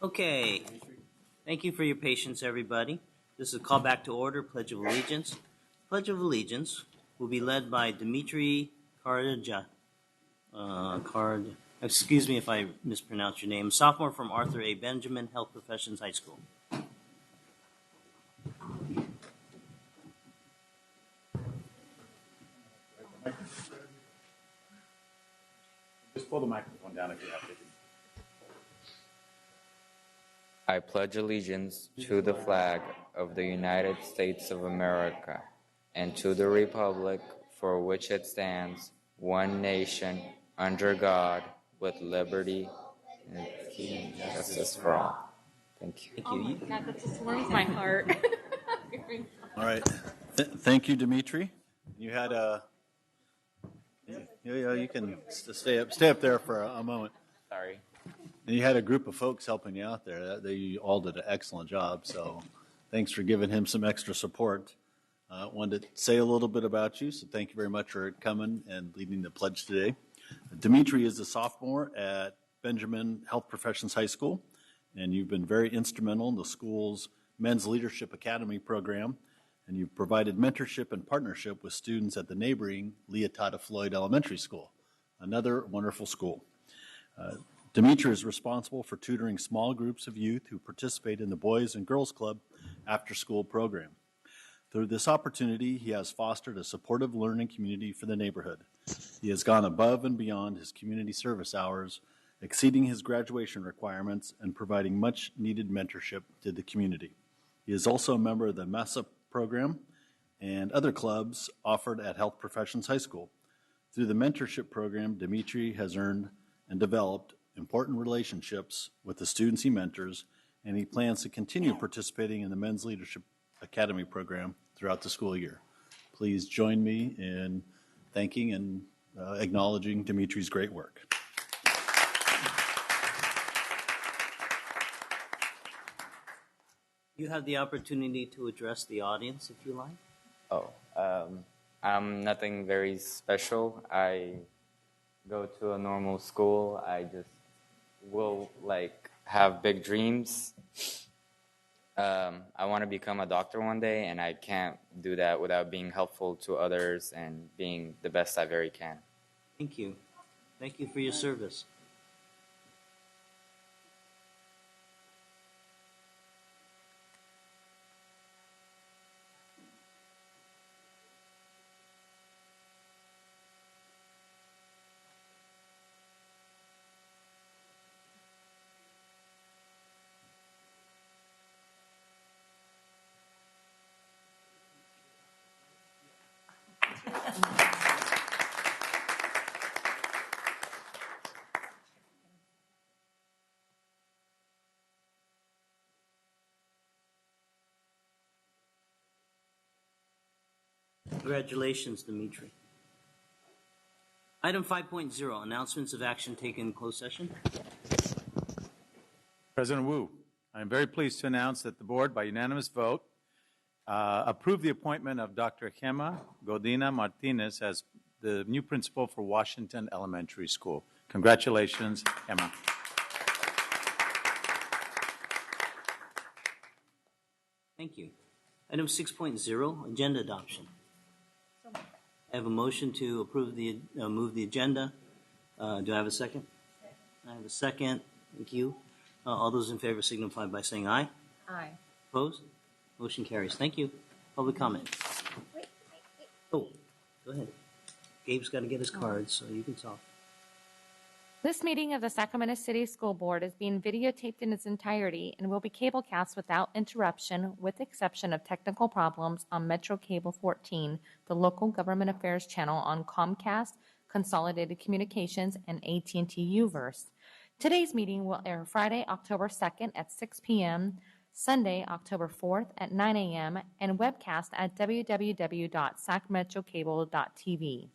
Okay, thank you for your patience, everybody. This is a call back to order, Pledge of Allegiance. Pledge of Allegiance will be led by Dimitri Card. Excuse me if I mispronounce your name. Sophomore from Arthur A. Benjamin Health Professions High School. Just pull the microphone down if you have to. I pledge allegiance to the flag of the United States of America and to the republic for which it stands, one nation, under God, with liberty and justice for all. Thank you. Thank Oh you. my God, that just warms my heart. All right. Thank you, Dimitri. You had you can stay up there for a moment. Sorry. And you had a group of folks helping you out there. They all did an excellent job. So thanks for giving him some extra support. I wanted to say a little bit about you. So thank you very much for coming and leading the pledge today. Dimitri is a sophomore at Benjamin Health Professions High School, and you've been very instrumental in the school's Men's Leadership Academy program, and you've provided mentorship and partnership with students at the neighboring Leotata Floyd Elementary School, another wonderful school. Dimitri is responsible for tutoring small groups of youth who participate in the Boys and Girls Club after-school program. Through this opportunity, he has fostered a supportive learning community for the neighborhood. He has gone above and beyond his community service hours, exceeding his graduation requirements and providing much-needed mentorship to the community. He is also a member of the MESA program and other clubs offered at Health Professions High School. Through the mentorship program, Dimitri has earned and developed important relationships with the students he mentors, and he plans to continue participating in the Men's Leadership Academy program throughout the school year. Please join me in thanking and acknowledging Dimitri's great work. You have the opportunity to address the audience if you like. I'm nothing very special. I go to a normal school. I just will have big dreams. I want to become a doctor one day, and I can't do that without being helpful to others and being the best I very can. Thank you. Thank you for your service. Congratulations, Dimitri. Item 5.0, announcements of action taken in closed session. President Wu, I am very pleased to announce that the board, by unanimous vote, approved the appointment of Dr. Gemma Godina Martinez as the new principal for Washington Elementary School. Congratulations, Gemma. Thank you. Item 6.0, agenda adoption. I have a motion to approve the move the agenda. Do I have a second? I have a second. Thank you. All those in favor signify by saying aye. Aye. Opposed? Motion carries. Thank you. Public comment. Oh, go ahead. Gabe's got to get his card, so you can talk. This meeting of the Sacramento City School Board is being videotaped in its entirety and will be cablecast without interruption, with the exception of technical problems on Metro Cable 14, the local government affairs channel on Comcast, Consolidated Communications, and AT&T Uverse. Today's meeting will air Friday, October 2nd at 6 p.m., Sunday, October 4th at 9 a.m., and webcast at www.sacmetrocable.tv.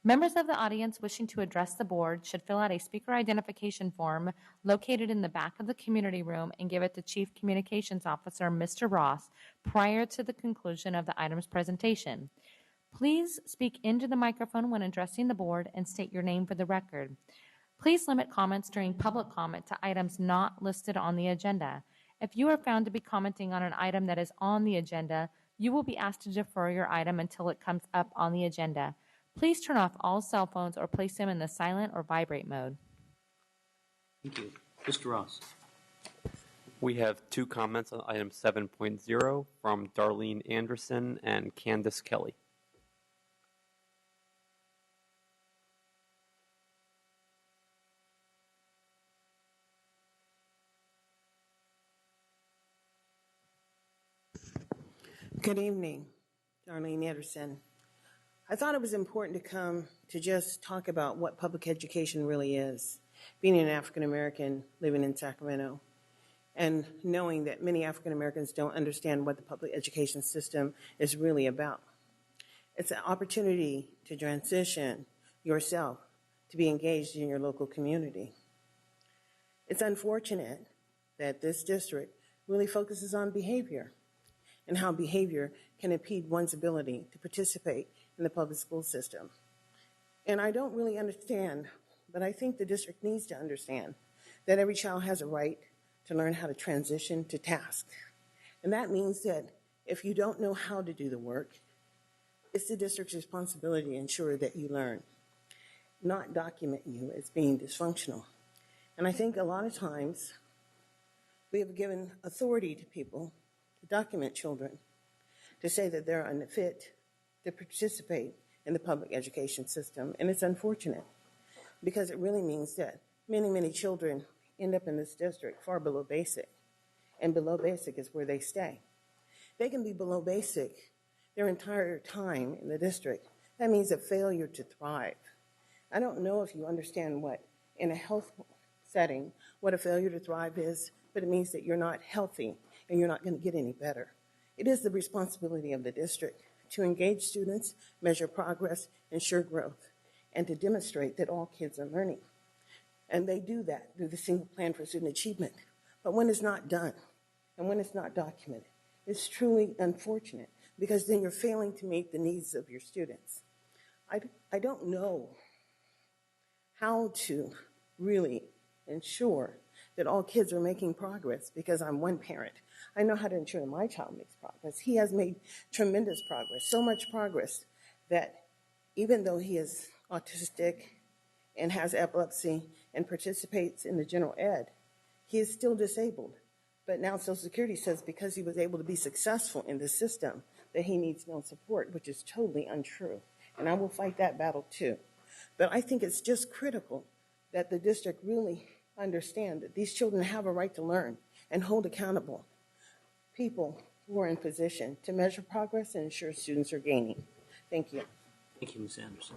Members of the audience wishing to address the board should fill out a speaker identification form located in the back of the community room and give it to Chief Communications Officer, Mr. Ross, prior to the conclusion of the item's presentation. Please speak into the microphone when addressing the board and state your name for the record. Please limit comments during public comment to items not listed on the agenda. If you are found to be commenting on an item that is on the agenda, you will be asked to defer your item until it comes up on the agenda. Please turn off all cell phones or place them in the silent or vibrate mode. Thank you. Mr. Ross. We have two comments on item 7.0 from Darlene Anderson and Candace Kelly. Good evening, Darlene Anderson. I thought it was important to come to just talk about what public education really is, being an African American living in Sacramento, and knowing that many African Americans don't understand what the public education system is really about. It's an opportunity to transition yourself to be engaged in your local community. It's unfortunate that this district really focuses on behavior and how behavior can impede one's ability to participate in the public school system. And I don't really understand, but I think the district needs to understand that every child has a right to learn how to transition to task. And that means that if you don't know how to do the work, it's the district's responsibility to ensure that you learn, not document you as being dysfunctional. And I think a lot of times we have given authority to people to document children, to say that they're unfit to participate in the public education system. And it's unfortunate because it really means that many, many children end up in this district far below basic. And below basic is where they stay. They can be below basic their entire time in the district. That means a failure to thrive. I don't know if you understand what, in a health setting, what a failure to thrive is, but it means that you're not healthy and you're not going to get any better. It is the responsibility of the district to engage students, measure progress, ensure growth, and to demonstrate that all kids are learning. And they do that through the single plan for student achievement. But when it's not done, and when it's not documented, it's truly unfortunate because then you're failing to meet the needs of your students. I don't know how to really ensure that all kids are making progress because I'm one parent. I know how to ensure that my child makes progress. He has made tremendous progress, so much progress that even though he is autistic and has epilepsy and participates in the general ed, he is still disabled. But now Social Security says because he was able to be successful in the system that he needs no support, which is totally untrue. And I will fight that battle too. But I think it's just critical that the district really understand that these children have a right to learn and hold accountable people who are in position to measure progress and ensure students are gaining. Thank you. Thank you, Ms. Anderson.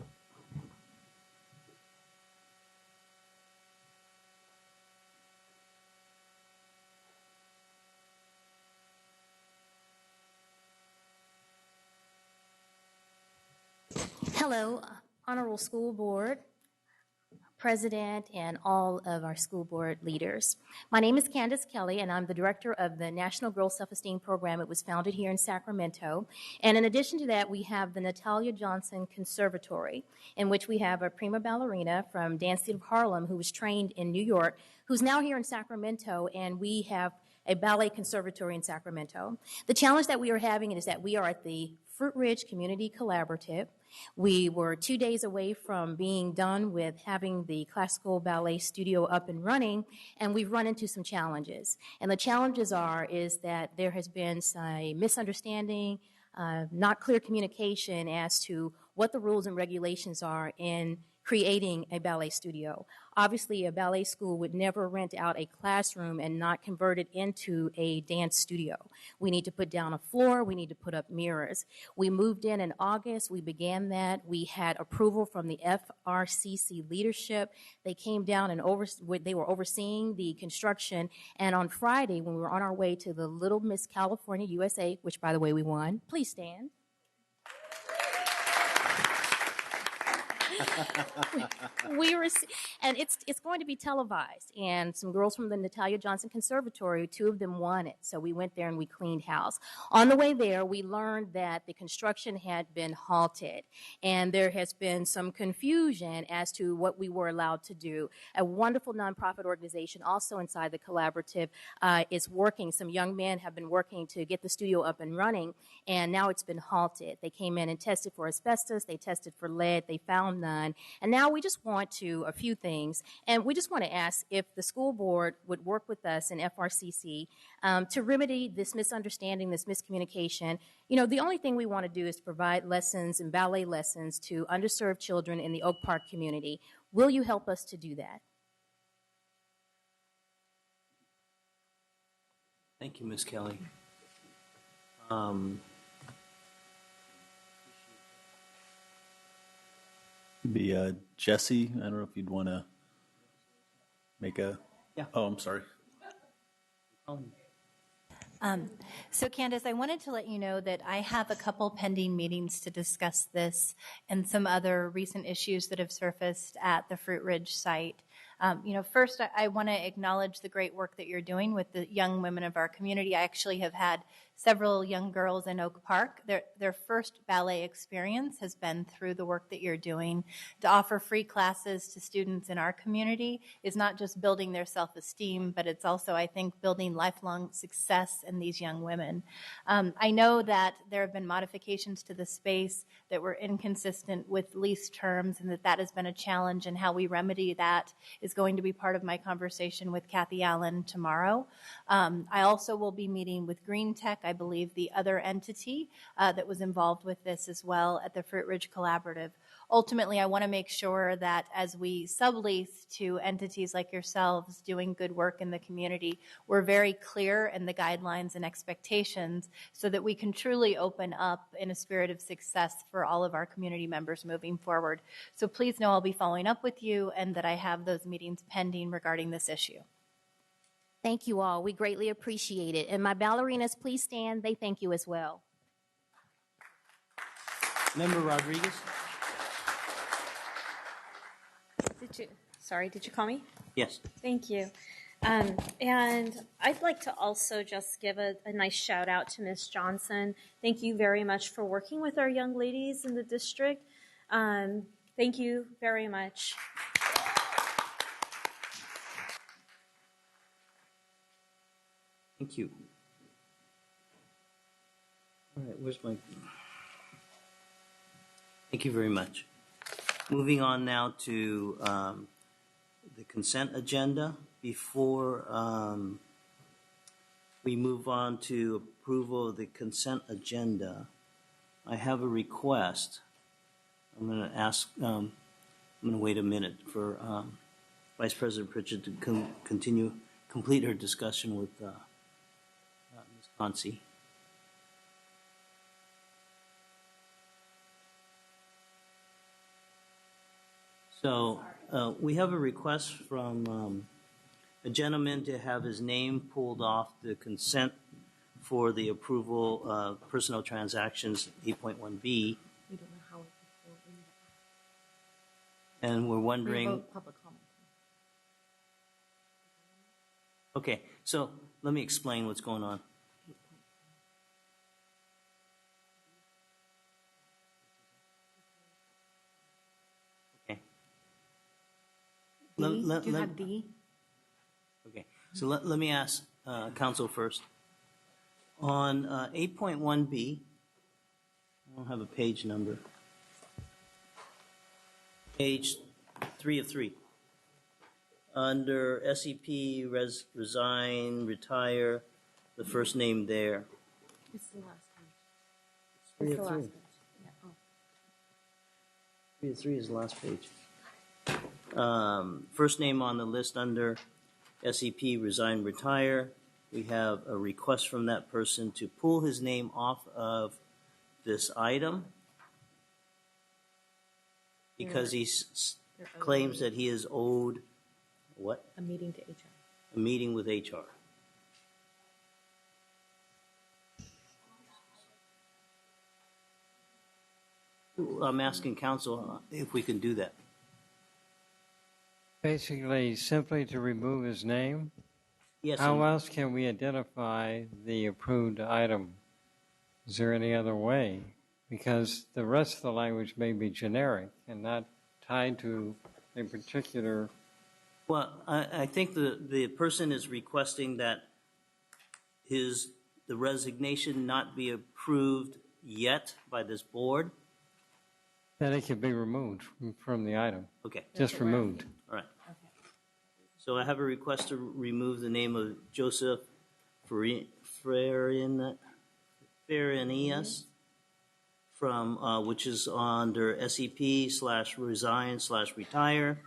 Hello, Honorable School Board, President, and all of our school board leaders. My name is Candace Kelly, and I'm the director of the National Girls Self-Esteem Program. It was founded here in Sacramento. And in addition to that, we have the Natalia Johnson Conservatory, in which we have a prima ballerina from Dance Theater of Harlem who was trained in New York, who's now here in Sacramento, and we have a ballet conservatory in Sacramento. The challenge that we are having is that we are at the Fruit Ridge Community Collaborative. We were 2 days away from being done with having the classical ballet studio up and running, and we've run into some challenges. And the challenges is that there has been some misunderstanding, not clear communication as to what the rules and regulations are in creating a ballet studio. Obviously, a ballet school would never rent out a classroom and not convert it into a dance studio. We need to put down a floor. We need to put up mirrors. We moved in August. We began that. We had approval from the FRCC leadership. They came down and they were overseeing the construction. And on Friday, when we were on our way to the Little Miss California USA, which, by the way, we won. Please stand. we were, and it's going to be televised. And some girls from the Natalia Johnson Conservatory, two of them won it. So we went there and we cleaned house. On the way there, we learned that the construction had been halted, and there has been some confusion as to what we were allowed to do. A wonderful nonprofit organization, also inside the collaborative, is working. Some young men have been working to get the studio up and running, and now it's been halted. They came in and tested for asbestos. They tested for lead. They found none. And now we just want to, a few things, and we just want to ask if the school board would work with us in FRCC to remedy this misunderstanding, this miscommunication. You know, the only thing we want to do is to provide lessons and ballet lessons to underserved children in the Oak Park community. Will you help us to do that? Thank you, Ms. Kelly. Be Jesse. I don't know if you'd want to make a. Yeah. Oh, I'm sorry. So Candace, I wanted to let you know that I have a couple pending meetings to discuss this and some other recent issues that have surfaced at the Fruit Ridge site. First, I want to acknowledge the great work that you're doing with the young women of our community. I actually have had several young girls in Oak Park. Their first ballet experience has been through the work that you're doing. To offer free classes to students in our community is not just building their self-esteem, but it's also, I think, building lifelong success in these young women. I know that there have been modifications to the space that were inconsistent with lease terms, and that has been a challenge, and how we remedy that is going to be part of my conversation with Kathy Allen tomorrow. I also will be meeting with Green Tech, I believe the other entity that was involved with this as well, at the Fruit Ridge Collaborative. Ultimately, I want to make sure that as we sublease to entities like yourselves doing good work in the community, we're very clear in the guidelines and expectations so that we can truly open up in a spirit of success for all of our community members moving forward. So please know I'll be following up with you and that I have those meetings pending regarding this issue. Thank you all. We greatly appreciate it. And my ballerinas, please stand. They thank you as well. Member Rodriguez? Did you call me? Yes. Thank you. And I'd like to also just give a nice shout out to Ms. Johnson. Thank you very much for working with our young ladies in the district. Thank you very much. Thank you. All right, where's my... Thank you very much. Moving on now to the consent agenda. Before we move on to approval of the consent agenda, I have a request. I'm going to ask, I'm going to wait a minute for Vice President Pritchett to complete her discussion with Ms. Concy. So we have a request from a gentleman to have his name pulled off the consent for the approval of personnel transactions 8.1B. And we're wondering. Okay, so let me explain what's going on. Okay. Do you have D? Okay, so let me ask council first. On 8.1B, I don't have a page number. Page 3 of 3. Under SEP, resign, retire, the first name there. It's the last page. 3 It's of the 3. last page. Yeah. Oh. 3 of 3 is the last page. First name on the list under SEP, resign, retire. We have a request from that person to pull his name off of this item because he claims that he is owed what? A meeting to HR. A meeting with HR. I'm asking council if we can do that. Basically, simply to remove his name? Yes, How else can we identify the approved item? Is there any other way? Because the rest of the language may be generic and not tied to a particular. well, I think the person is requesting that the resignation not be approved yet by this board. That it can be removed from the item, Okay, just removed. all right. So I have a request to remove the name of Joseph Farinias from, which is under SEP/resign/retire.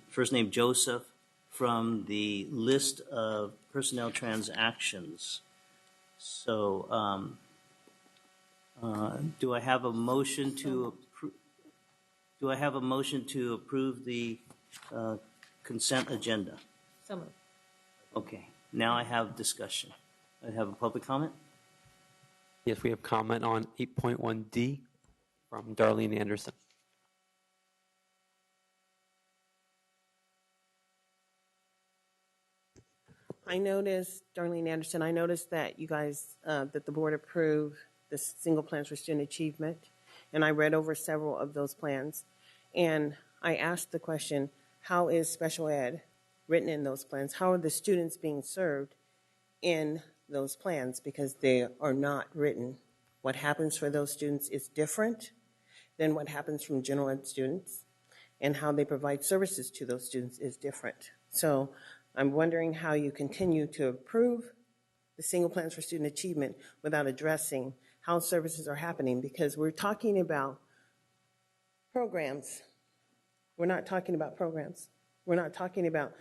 First name Joseph, from the list of personnel transactions. So do I have a motion to approve the consent agenda? So moved. Okay, now I have discussion. I have a public comment? Yes, we have comment on 8.1D from Darlene Anderson. I noticed, Darlene Anderson, I noticed that you guys, that the board approved the single plans for student achievement, and I read over several of those plans. And I asked the question, how is special ed written in those plans? How are the students being served in those plans? Because they are not written. What happens for those students is different than what happens from general ed students, and how they provide services to those students is different. So I'm wondering how you continue to approve the single plans for student achievement without addressing how services are happening, because we're talking about programs. We're not talking about programs. We're talking about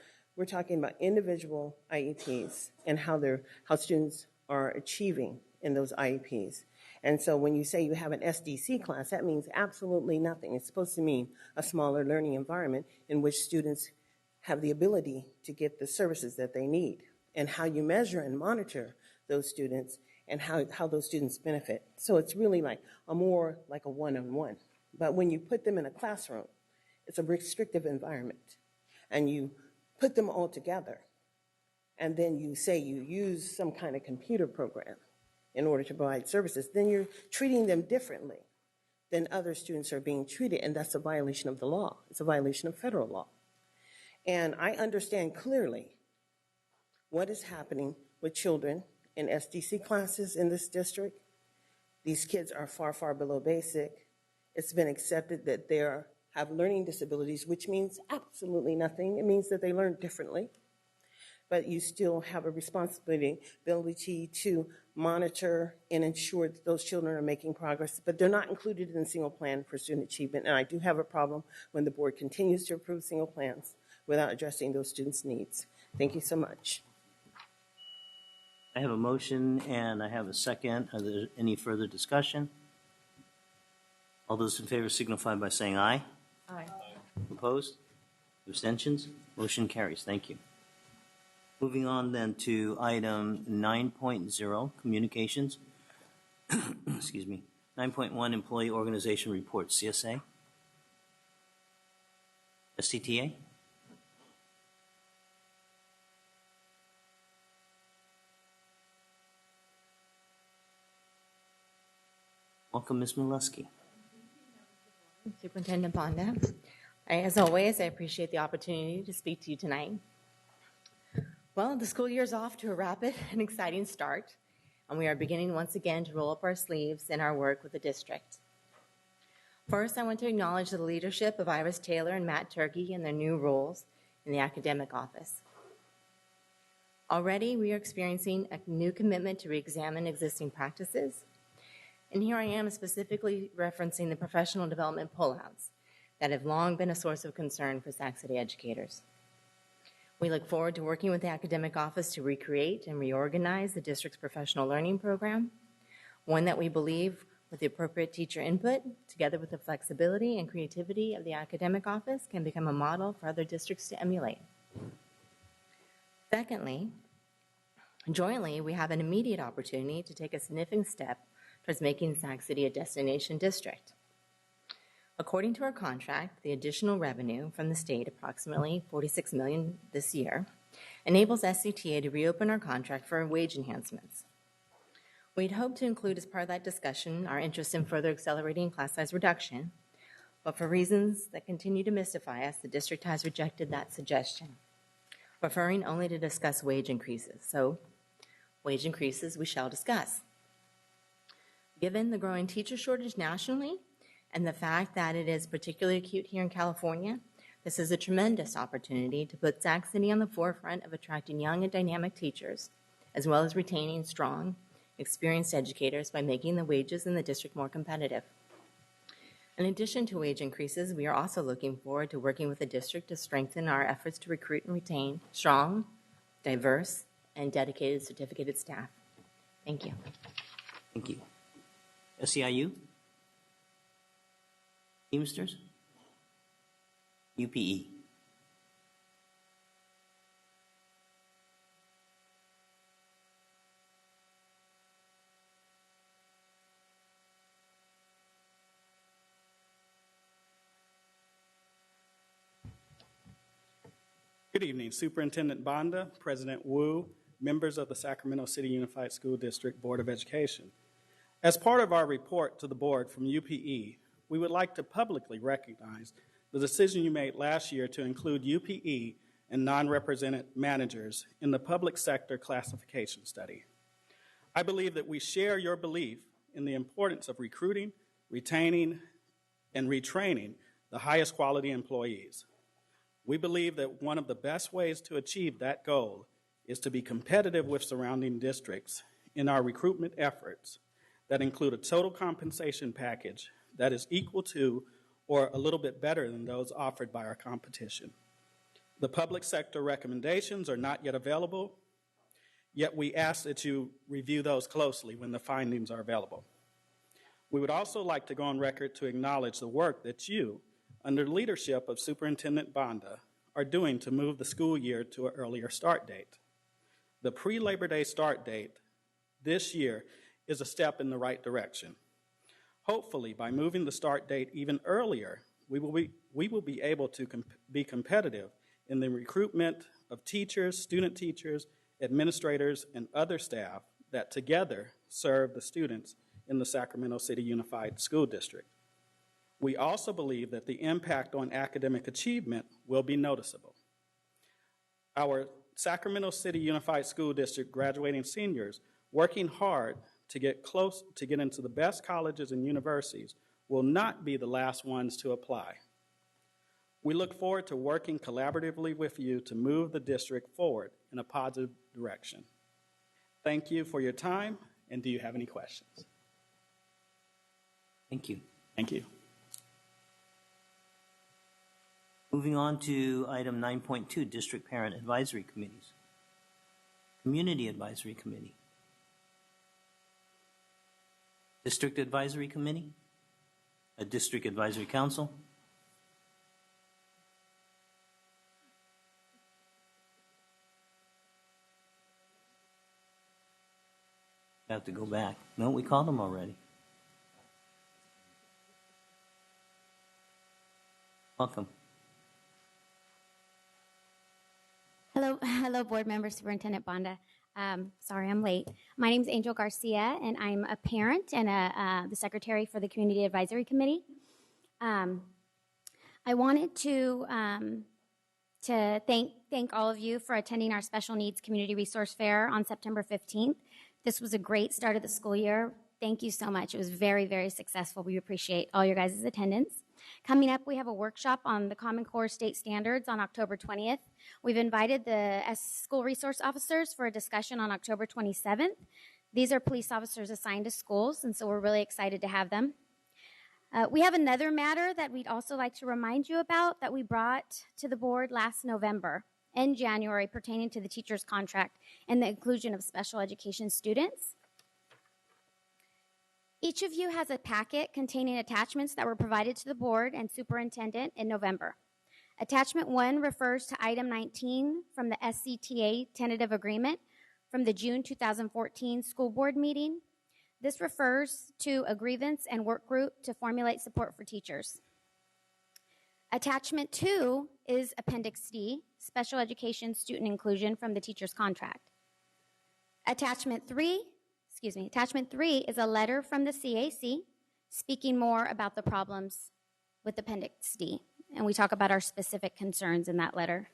individual IEPs and how students are achieving in those IEPs. And so when you say you have an SDC class, that means absolutely nothing. It's supposed to mean a smaller learning environment in which students have the ability to get the services that they need, and how you measure and monitor those students and how those students benefit. So it's really more like a one-on-one. But when you put them in a classroom, it's a restrictive environment, and you put them all together, and then you say you use some kind of computer program in order to provide services, then you're treating them differently than other students are being treated, and that's a violation of the law. It's a violation of federal law. And I understand clearly what is happening with children in SDC classes in this district. These kids are far, far below basic. It's been accepted that they have learning disabilities, which means absolutely nothing. It means that they learn differently. But you still have a responsibility to monitor and ensure that those children are making progress, but they're not included in the single plan for student achievement. And I do have a problem when the board continues to approve single plans without addressing those students' needs. Thank you so much. I have a motion and I have a second. Are there any further discussion? All those in favor signify by saying aye. Aye. Opposed? Abstentions? Motion carries. Thank you. Moving on then to item 9.0, communications. Excuse me. 9.1, employee organization report, CSA. SCTA. Welcome, Ms. Mileski. Superintendent Bonda. As always, I appreciate the opportunity to speak to you tonight. Well, the school year is off to a rapid and exciting start, and we are beginning once again to roll up our sleeves in our work with the district. First, I want to acknowledge the leadership of Iris Taylor and Matt Turkey in their new roles in the academic office. Already, we are experiencing a new commitment to re-examine existing practices. And here I am specifically referencing the professional development pullouts that have long been a source of concern for Sac City educators. We look forward to working with the academic office to recreate and reorganize the district's professional learning program, one that we believe, with the appropriate teacher input, together with the flexibility and creativity of the academic office, can become a model for other districts to emulate. Secondly, jointly, we have an immediate opportunity to take a significant step towards making Sac City a destination district. According to our contract, the additional revenue from the state, approximately $46 million this year, enables SCTA to reopen our contract for wage enhancements. We'd hoped to include as part of that discussion our interest in further accelerating class size reduction, but for reasons that continue to mystify us, the district has rejected that suggestion, preferring only to discuss wage increases. So, wage increases we shall discuss. Given the growing teacher shortage nationally and the fact that it is particularly acute here in California, this is a tremendous opportunity to put Sac City on the forefront of attracting young and dynamic teachers, as well as retaining strong, experienced educators by making the wages in the district more competitive. In addition to wage increases, we are also looking forward to working with the district to strengthen our efforts to recruit and retain strong, diverse, and dedicated certificated staff. Thank you. Thank you. SEIU? Teamsters? UPE? Good evening, Superintendent Banda, President Wu, members of the Sacramento City Unified School District Board of Education. As part of our report to the board from UPE, we would like to publicly recognize the decision you made last year to include UPE and non-represented managers in the public sector classification study. I believe that we share your belief in the importance of recruiting, retaining, and retraining the highest quality employees. We believe that one of the best ways to achieve that goal is to be competitive with surrounding districts in our recruitment efforts that include a total compensation package that is equal to or a little bit better than those offered by our competition. The public sector recommendations are not yet available, yet we ask that you review those closely when the findings are available. We would also like to go on record to acknowledge the work that you, under the leadership of Superintendent Banda, are doing to move the school year to an earlier start date. The pre-Labor Day start date this year is a step in the right direction. Hopefully, by moving the start date even earlier, we will be able to be competitive in the recruitment of teachers, student teachers, administrators, and other staff that together serve the students in the Sacramento City Unified School District. We also believe that the impact on academic achievement will be noticeable. Our Sacramento City Unified School District graduating seniors working hard to get into the best colleges and universities will not be the last ones to apply. We look forward to working collaboratively with you to move the district forward in a positive direction. Thank you for your time, and do you have any questions? Thank you. Thank you. Moving on to item 9.2, District Parent Advisory Committees. Community Advisory Committee. District Advisory Committee. A District Advisory Council. I have to go back. No, we called them already. Welcome. Hello, board members, Superintendent Banda. Sorry I'm late. My name is Angel Garcia, and I'm a parent and the secretary for the Community Advisory Committee. I wanted to thank all of you for attending our Special Needs Community Resource Fair on September 15th. This was a great start of the school year. Thank you so much. It was very, very successful. We appreciate all your guys' attendance. Coming up, we have a workshop on the Common Core state standards on October 20th. We've invited the school resource officers for a discussion on October 27th. These are police officers assigned to schools, and so we're really excited to have them. We have another matter that we'd also like to remind you about that we brought to the board last November and January pertaining to the teacher's contract and the inclusion of special education students. Each of you has a packet containing attachments that were provided to the board and superintendent in November. Attachment 1 refers to item 19 from the SCTA tentative agreement from the June 2014 school board meeting. This refers to a grievance and work group to formulate support for teachers. Attachment 2 is Appendix D, Special Education Student Inclusion from the Teacher's Contract. Attachment 3 is a letter from the CAC speaking more about the problems with Appendix D, and we talk about our specific concerns in that letter.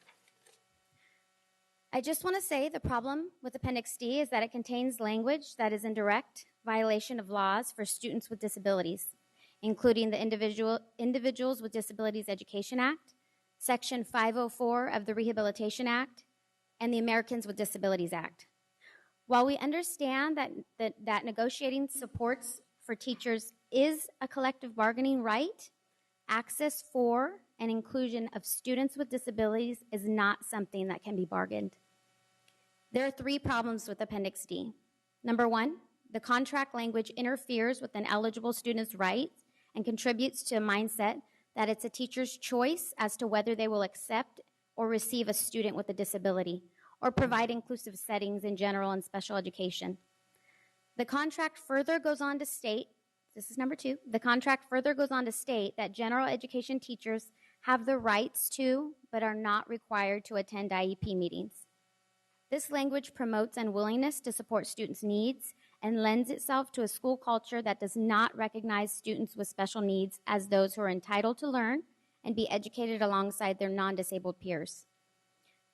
I just want to say the problem with Appendix D is that it contains language that is in direct violation of laws for students with disabilities, including the Individuals with Disabilities Education Act, Section 504 of the Rehabilitation Act, and the Americans with Disabilities Act. While we understand that negotiating supports for teachers is a collective bargaining right, access for and inclusion of students with disabilities is not something that can be bargained. There are 3 problems with Appendix D. Number 1, the contract language interferes with an eligible student's rights and contributes to a mindset that it's a teacher's choice as to whether they will accept or receive a student with a disability or provide inclusive settings in general and special education. The contract further goes on to state, this is number 2, the contract further goes on to state that general education teachers have the rights to, but are not required to attend IEP meetings. This language promotes unwillingness to support students' needs and lends itself to a school culture that does not recognize students with special needs as those who are entitled to learn and be educated alongside their non-disabled peers.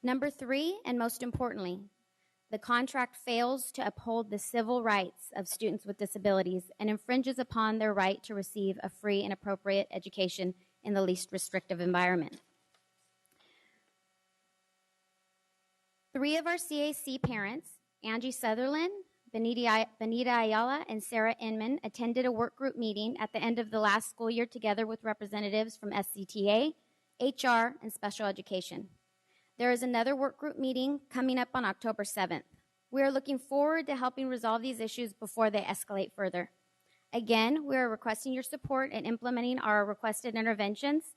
Number 3, and most importantly, the contract fails to uphold the civil rights of students with disabilities and infringes upon their right to receive a free and appropriate education in the least restrictive environment. 3 of our CAC parents, Angie Sutherland, Benita Ayala, and Sarah Inman, attended a work group meeting at the end of the last school year together with representatives from SCTA, HR, and special education. There is another work group meeting coming up on October 7th. We are looking forward to helping resolve these issues before they escalate further. Again, we are requesting your support in implementing our requested interventions,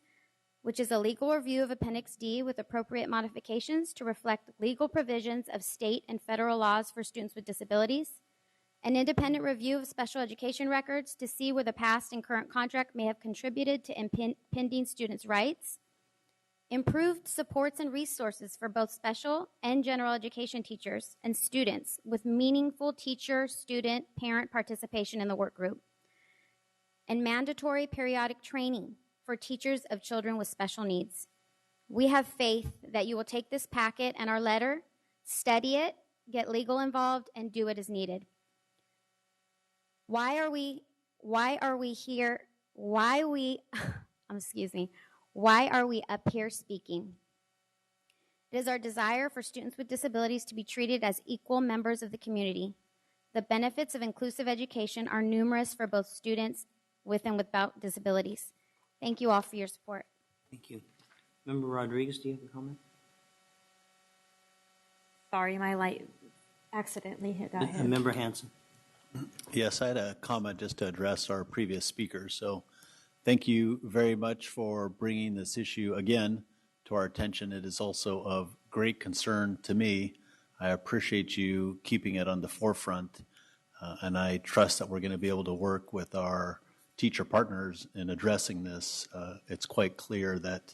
which is a legal review of Appendix D with appropriate modifications to reflect legal provisions of state and federal laws for students with disabilities, an independent review of special education records to see where the past and current contract may have contributed to impending students' rights, improved supports and resources for both special and general education teachers and students with meaningful teacher, student, parent participation in the work group, and mandatory periodic training for teachers of children with special needs. We have faith that you will take this packet and our letter, study it, get legal involved, and do what is needed. Why are we up here speaking? It is our desire for students with disabilities to be treated as equal members of the community. The benefits of inclusive education are numerous for both students with and without disabilities. Thank you all for your support. Thank you. Member Rodriguez, do you have a comment? Sorry, my light accidentally hit that. Member Hanson. Yes, I had a comment just to address our previous speakers. So thank you very much for bringing this issue again to our attention. It is also of great concern to me. I appreciate you keeping it on the forefront, and I trust that we're going to be able to work with our teacher partners in addressing this. It's quite clear that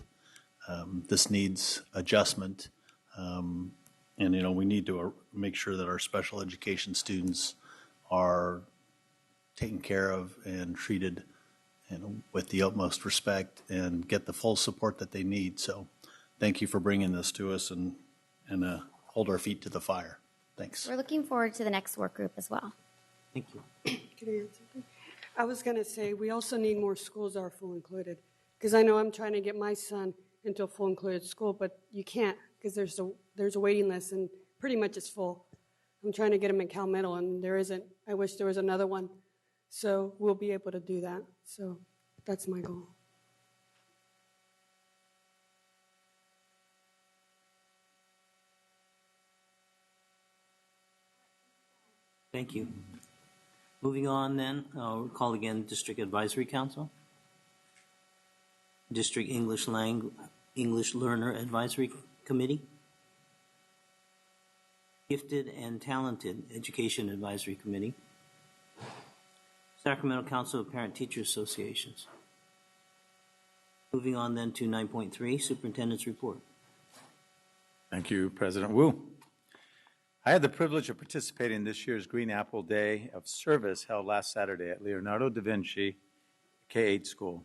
this needs adjustment, and we need to make sure that our special education students are taken care of and treated with the utmost respect and get the full support that they need. So thank you for bringing this to us and hold our feet to the fire. Thanks. We're looking forward to the next work group as well. Thank you. Can I answer? I was going to say we also need more schools that are full included, because I know I'm trying to get my son into a full included school, but you can't because there's a waiting list and pretty much it's full. I'm trying to get him in Cal Middle and there isn't. I wish there was another one. So we'll be able to do that. So that's my goal. Thank you. Moving on then, I'll call again District Advisory Council. District English Learner Advisory Committee. Gifted and Talented Education Advisory Committee. Sacramento Council of Parent Teacher Associations. Moving on then to 9.3, Superintendent's Report. Thank you, President Wu. I had the privilege of participating in this year's Green Apple Day of Service held last Saturday at Leonardo da Vinci K-8 School.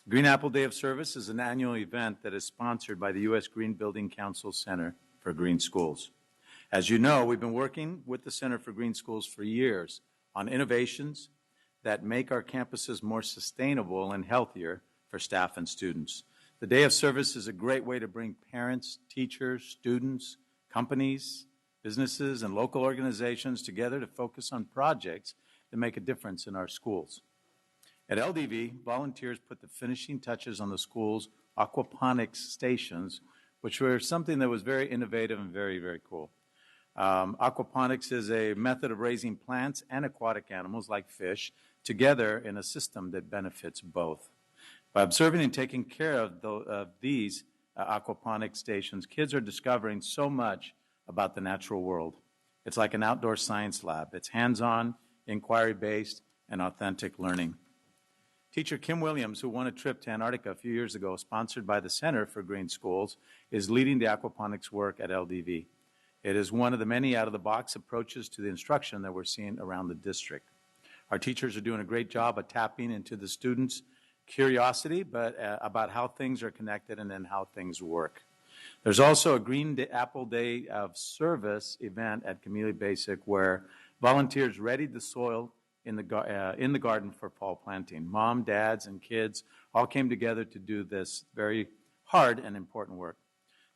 Green Apple Day of Service is an annual event that is sponsored by the U.S. Green Building Council Center for Green Schools. As you know, we've been working with the Center for Green Schools for years on innovations that make our campuses more sustainable and healthier for staff and students. The Day of Service is a great way to bring parents, teachers, students, companies, businesses, and local organizations together to focus on projects that make a difference in our schools. At LDV, volunteers put the finishing touches on the school's aquaponics stations, which were something that was very innovative and very, very cool. Aquaponics is a method of raising plants and aquatic animals like fish together in a system that benefits both. By observing and taking care of these aquaponic stations, kids are discovering so much about the natural world. It's like an outdoor science lab. It's hands-on, inquiry-based, and authentic learning. Teacher Kim Williams, who won a trip to Antarctica a few years ago, sponsored by the Center for Green Schools, is leading the aquaponics work at LDV. It is one of the many out-of-the-box approaches to the instruction that we're seeing around the district. Our teachers are doing a great job of tapping into the students' curiosity, but about how things are connected and then how things work. There's also a Green Apple Day of Service event at Camille Basic where volunteers readied the soil in the garden for fall planting. Mom, dads, and kids all came together to do this very hard and important work.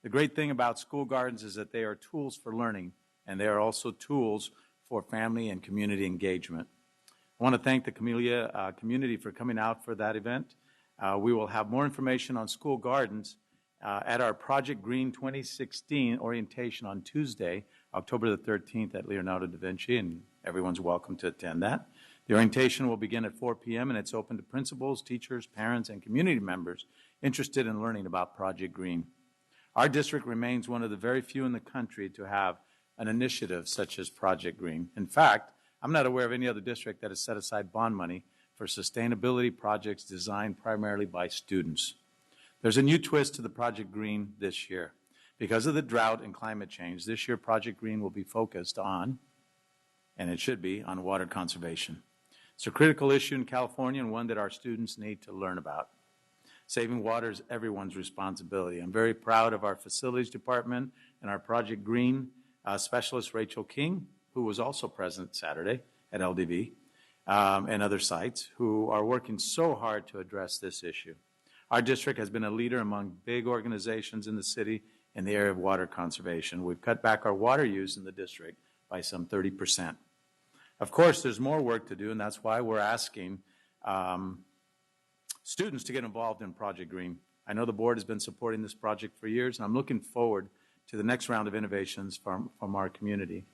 The great thing about school gardens is that they are tools for learning, and they are also tools for family and community engagement. I want to thank the Camellia community for coming out for that event. We will have more information on school gardens at our Project Green 2016 orientation on Tuesday, October the 13th at Leonardo da Vinci, and everyone's welcome to attend that. The orientation will begin at 4 p.m., and it's open to principals, teachers, parents, and community members interested in learning about Project Green. Our district remains one of the very few in the country to have an initiative such as Project Green. In fact, I'm not aware of any other district that has set aside bond money for sustainability projects designed primarily by students. There's a new twist to the Project Green this year. Because of the drought and climate change, this year Project Green will be focused on, and it should be, on water conservation. It's a critical issue in California and one that our students need to learn about. Saving water is everyone's responsibility. I'm very proud of our facilities department and our Project Green specialist, Rachel King, who was also present Saturday at LDV, and other sites, who are working so hard to address this issue. Our district has been a leader among big organizations in the city in the area of water conservation. We've cut back our water use in the district by some 30%. Of course, there's more work to do, and that's why we're asking students to get involved in Project Green. I know the board has been supporting this project for years, and I'm looking forward to the next round of innovations from our community.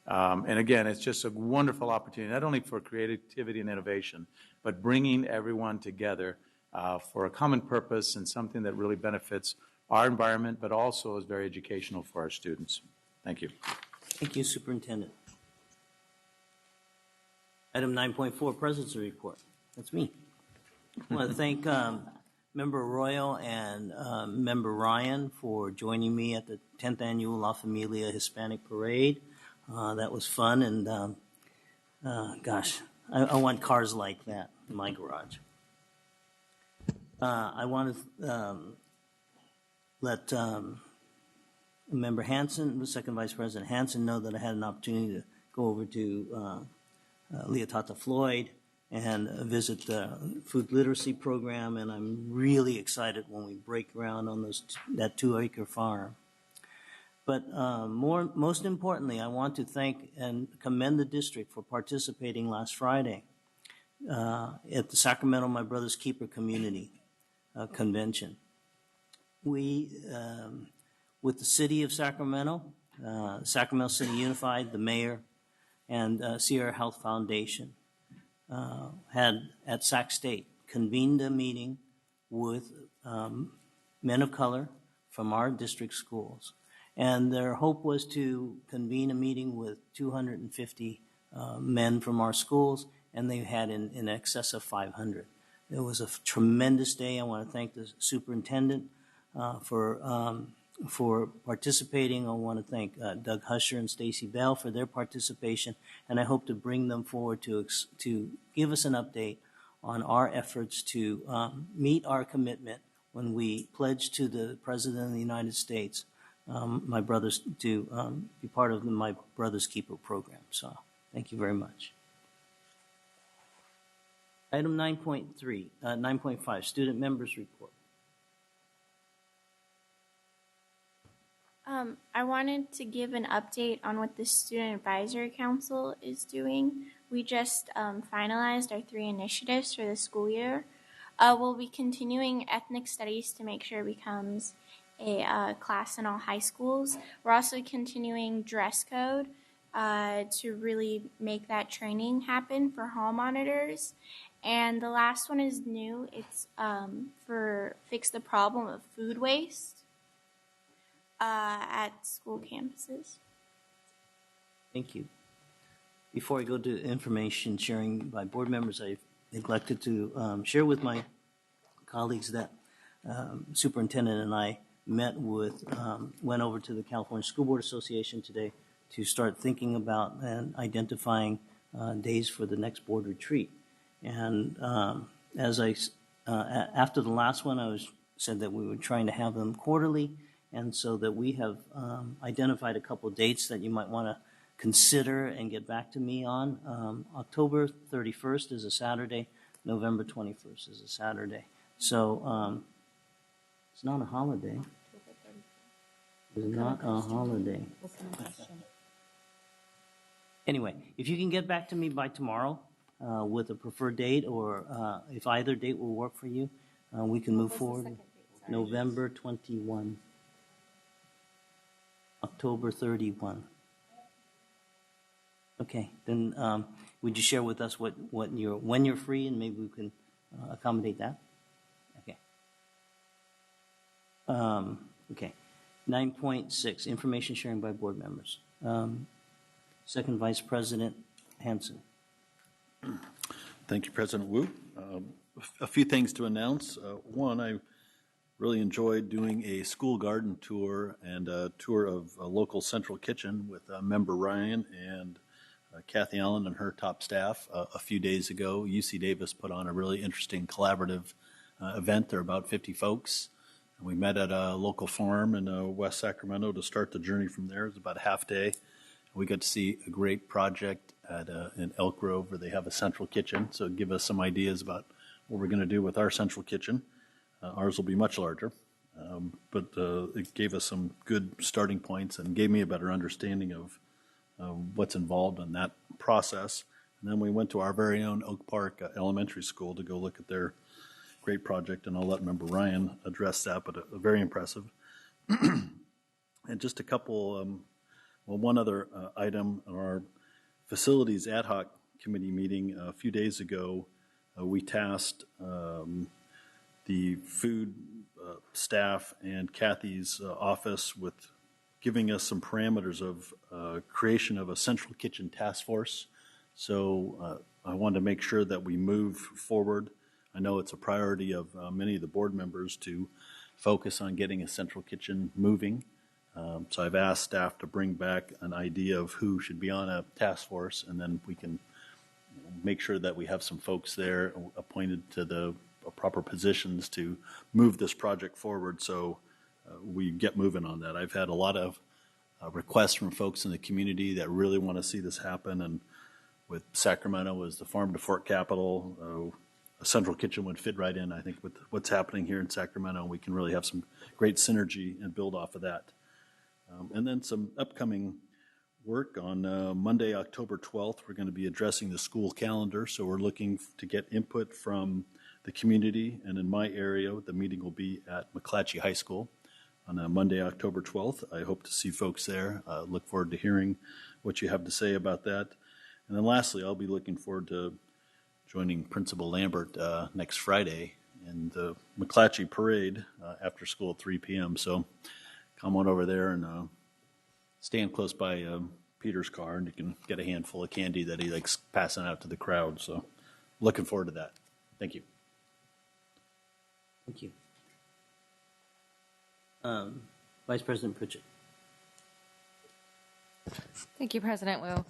And again, it's just a wonderful opportunity, not only for creativity and innovation, but bringing everyone together for a common purpose and something that really benefits our environment, but also is very educational for our students. Thank you. Thank you, Superintendent. Item 9.4, President's Report. That's me. I want to thank Member Royal and Member Ryan for joining me at the 10th Annual La Familia Hispanic Parade. That was fun, and gosh, I want cars like that in my garage. I want to let Member Hanson, the Second Vice President Hanson, know that I had an opportunity to go over to Leotata Floyd and visit the food literacy program, and I'm really excited when we break ground on that 2-acre farm. But most importantly, I want to thank and commend the district for participating last Friday at the Sacramento My Brother's Keeper Community Convention. We, with the City of Sacramento, Sacramento City Unified, the mayor, and Sierra Health Foundation, had at Sac State convened a meeting with men of color from our district schools. And their hope was to convene a meeting with 250 men from our schools, and they had in excess of 500. It was a tremendous day. I want to thank the superintendent for participating. I want to thank Doug Husher and Stacy Bell for their participation, and I hope to bring them forward to give us an update on our efforts to meet our commitment when we pledged to the President of the United States, my brothers, to be part of my Brother's Keeper program. So thank you very much. Item 9.5, Student Members Report. I wanted to give an update on what the Student Advisory Council is doing. We just finalized our 3 initiatives for the school year. We'll be continuing ethnic studies to make sure it becomes a class in all high schools. We're also continuing dress code to really make that training happen for hall monitors. And the last one is new. It's for fix the problem of food waste at school campuses. Thank you. Before I go to information sharing by board members, I neglected to share with my colleagues that superintendent and I went over to the California School Board Association today to start thinking about and identifying days for the next board retreat. And after the last one, I said that we were trying to have them quarterly, and so that we have identified a couple of dates that you might want to consider and get back to me on. October 31st is a Saturday. November 21st is a Saturday. So it's not a holiday. It's not a holiday. Anyway, if you can get back to me by tomorrow with a preferred date, or if either date will work for you, we can move forward. November 21. October 31. Okay, then would you share with us when you're free, and maybe we can accommodate that? Okay. Okay. 9.6, information sharing by board members. Second Vice President Hanson. Thank you, President Wu. A few things to announce. One, I really enjoyed doing a school garden tour and a tour of a local central kitchen with Member Ryan and Kathy Allen and her top staff a few days ago. UC Davis put on a really interesting collaborative event. There are about 50 folks. We met at a local farm in West Sacramento to start the journey from there. It was about a half day. We got to see a great project in Elk Grove where they have a central kitchen. So give us some ideas about what we're going to do with our central kitchen. Ours will be much larger, but it gave us some good starting points and gave me a better understanding of what's involved in that process. And then we went to our very own Oak Park Elementary School to go look at their great project, and I'll let Member Ryan address that, but very impressive. And just a couple, one other item, our facilities ad hoc committee meeting a few days ago, we tasked the food staff and Kathy's office with giving us some parameters of creation of a central kitchen task force. So I wanted to make sure that we move forward. I know it's a priority of many of the board members to focus on getting a central kitchen moving. So I've asked staff to bring back an idea of who should be on a task force, and then we can make sure that we have some folks there appointed to the proper positions to move this project forward, so we get moving on that. I've had a lot of requests from folks in the community that really want to see this happen, and with Sacramento as the farm to fork capital, a central kitchen would fit right in, I think, with what's happening here in Sacramento. We can really have some great synergy and build off of that. And then some upcoming work on Monday, October 12th. We're going to be addressing the school calendar, so we're looking to get input from the community, and in my area, the meeting will be at McClatchy High School on Monday, October 12th. I hope to see folks there. Look forward to hearing what you have to say about that. And then lastly, I'll be looking forward to joining Principal Lambert next Friday in the McClatchy Parade after school at 3 p.m. So come on over there and stand close by Peter's car, and you can get a handful of candy that he likes passing out to the crowd. So looking forward to that. Thank you. Thank you. Vice President Pritchett. Thank you, President Wu.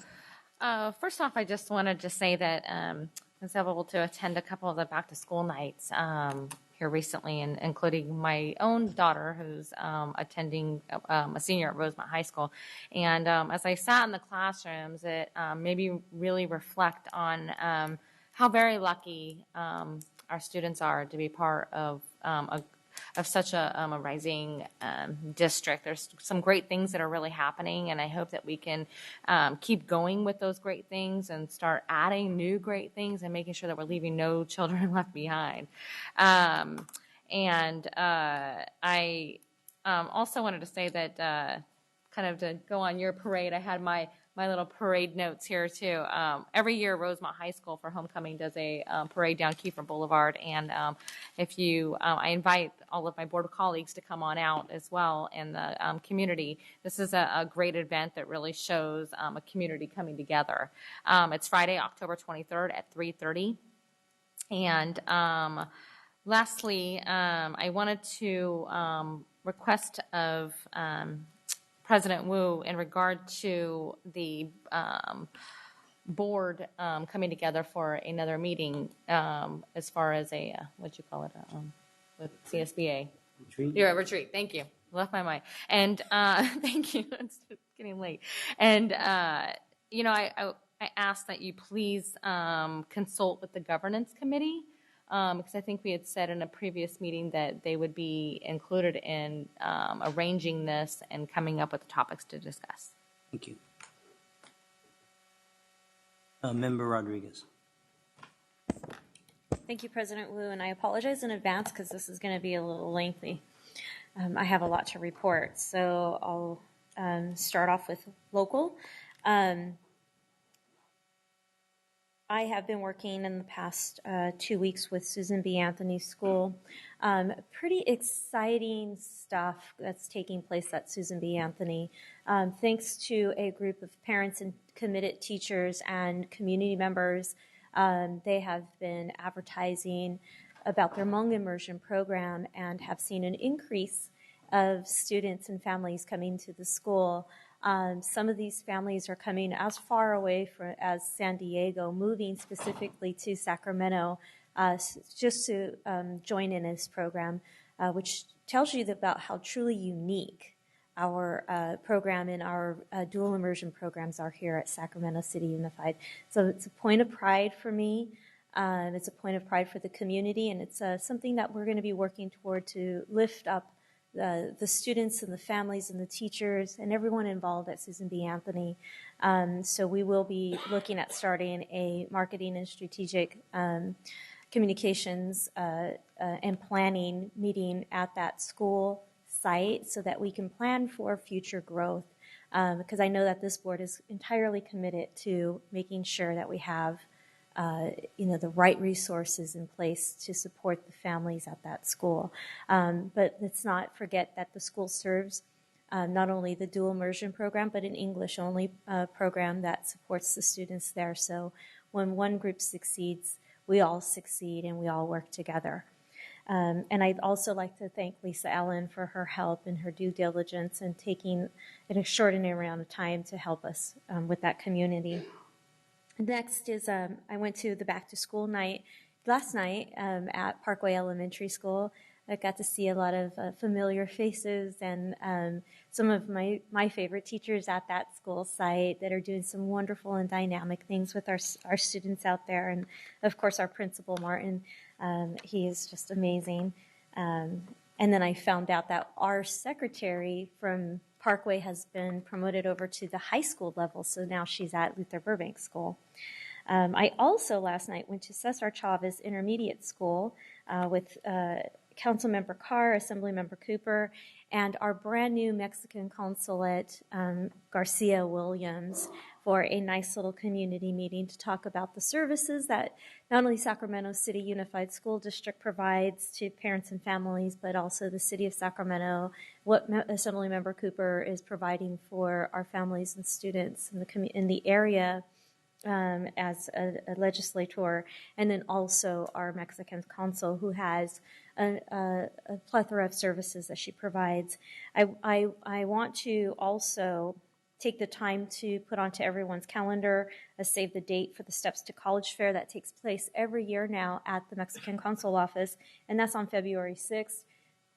First off, I just wanted to say that I was able to attend a couple of the back-to-school nights here recently, and including my own daughter, who's attending a senior at Rosemont High School. And as I sat in the classrooms, it made me really reflect on how very lucky our students are to be part of such a rising district. There's some great things that are really happening, and I hope that we can keep going with those great things and start adding new great things and making sure that we're leaving no children left behind. I also wanted to say that kind of to go on your parade, I had my little parade notes here too. Every year, Rosemont High School for homecoming does a parade down Kiefer Boulevard, and I invite all of my board colleagues to come on out as well in the community. This is a great event that really shows a community coming together. It's Friday, October 23rd at 3:30, and lastly, I wanted to request of President Wu in regard to the board coming together for another meeting as far as a, what you call it, with CSBA. Retreat? Yeah, retreat. Thank you. Left my mind. And thank you. It's getting late. And, I asked that you please consult with the governance committee, because I think we had said in a previous meeting that they would be included in arranging this and coming up with the topics to discuss. Thank you. Member Rodriguez. Thank you, President Wu, and I apologize in advance because this is going to be a little lengthy. I have a lot to report, so I'll start off with local. I have been working in the past 2 weeks with Susan B. Anthony School. Pretty exciting stuff that's taking place at Susan B. Anthony. Thanks to a group of parents and committed teachers and community members, they have been advertising about their Hmong immersion program and have seen an increase of students and families coming to the school. Some of these families are coming as far away as San Diego, moving specifically to Sacramento just to join in this program, which tells you about how truly unique our program and our dual immersion programs are here at Sacramento City Unified. So it's a point of pride for me. It's a point of pride for the community, and it's something that we're going to be working toward to lift up the students and the families and the teachers and everyone involved at Susan B. Anthony. So we will be looking at starting a marketing and strategic communications and planning meeting at that school site so that we can plan for future growth. Because I know that this board is entirely committed to making sure that we have the right resources in place to support the families at that school. But let's not forget that the school serves not only the dual immersion program, but an English-only program that supports the students there. So when one group succeeds, we all succeed and we all work together. And I'd also like to thank Lisa Allen for her help and her due diligence and taking an extraordinary amount of time to help us with that community. Next is I went to the back to school night last night at Parkway Elementary School. I got to see a lot of familiar faces and some of my favorite teachers at that school site that are doing some wonderful and dynamic things with our students out there. And of course, our principal, Martin, he is just amazing. And then I found out that our secretary from Parkway has been promoted over to the high school level, so now she's at Luther Burbank School. I also last night went to Cesar Chavez Intermediate School with Councilmember Carr, Assemblymember Cooper, and our brand new Mexican consulate, Garcia Williams, for a nice little community meeting to talk about the services that not only Sacramento City Unified School District provides to parents and families, but also the City of Sacramento, what Assemblymember Cooper is providing for our families and students in the area as a legislator, and then also our Mexican consul who has a plethora of services that she provides. I want to also take the time to put onto everyone's calendar a save the date for the Steps to College Fair that takes place every year now at the Mexican Consul Office, and that's on February 6th.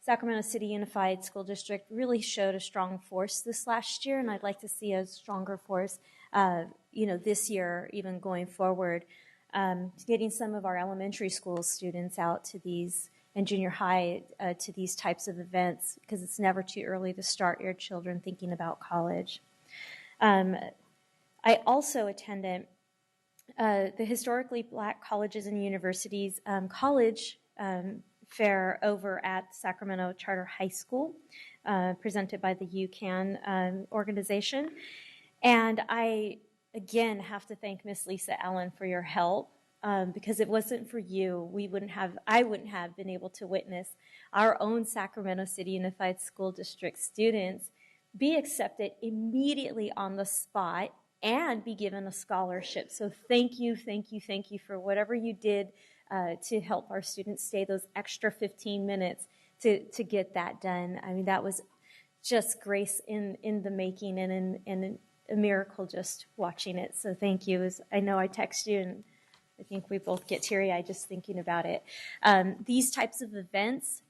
Sacramento City Unified School District really showed a strong force this last year, and I'd like to see a stronger force, this year, even going forward. Getting some of our elementary school students out to these, and junior high, to these types of events, because it's never too early to start your children thinking about college. I also attended the Historically Black Colleges and Universities college fair over at Sacramento Charter High School, presented by the UCAN organization. And I, again, have to thank Miss Lisa Allen for your help, because if it wasn't for you, I wouldn't have been able to witness our own Sacramento City Unified School District students be accepted immediately on the spot and be given a scholarship. So thank you for whatever you did to help our students stay those extra 15 minutes to get that done. I mean, that was just grace in the making, and a miracle just watching it. So thank you. I know I text you, and I think we both get teary-eyed just thinking about it. These types of events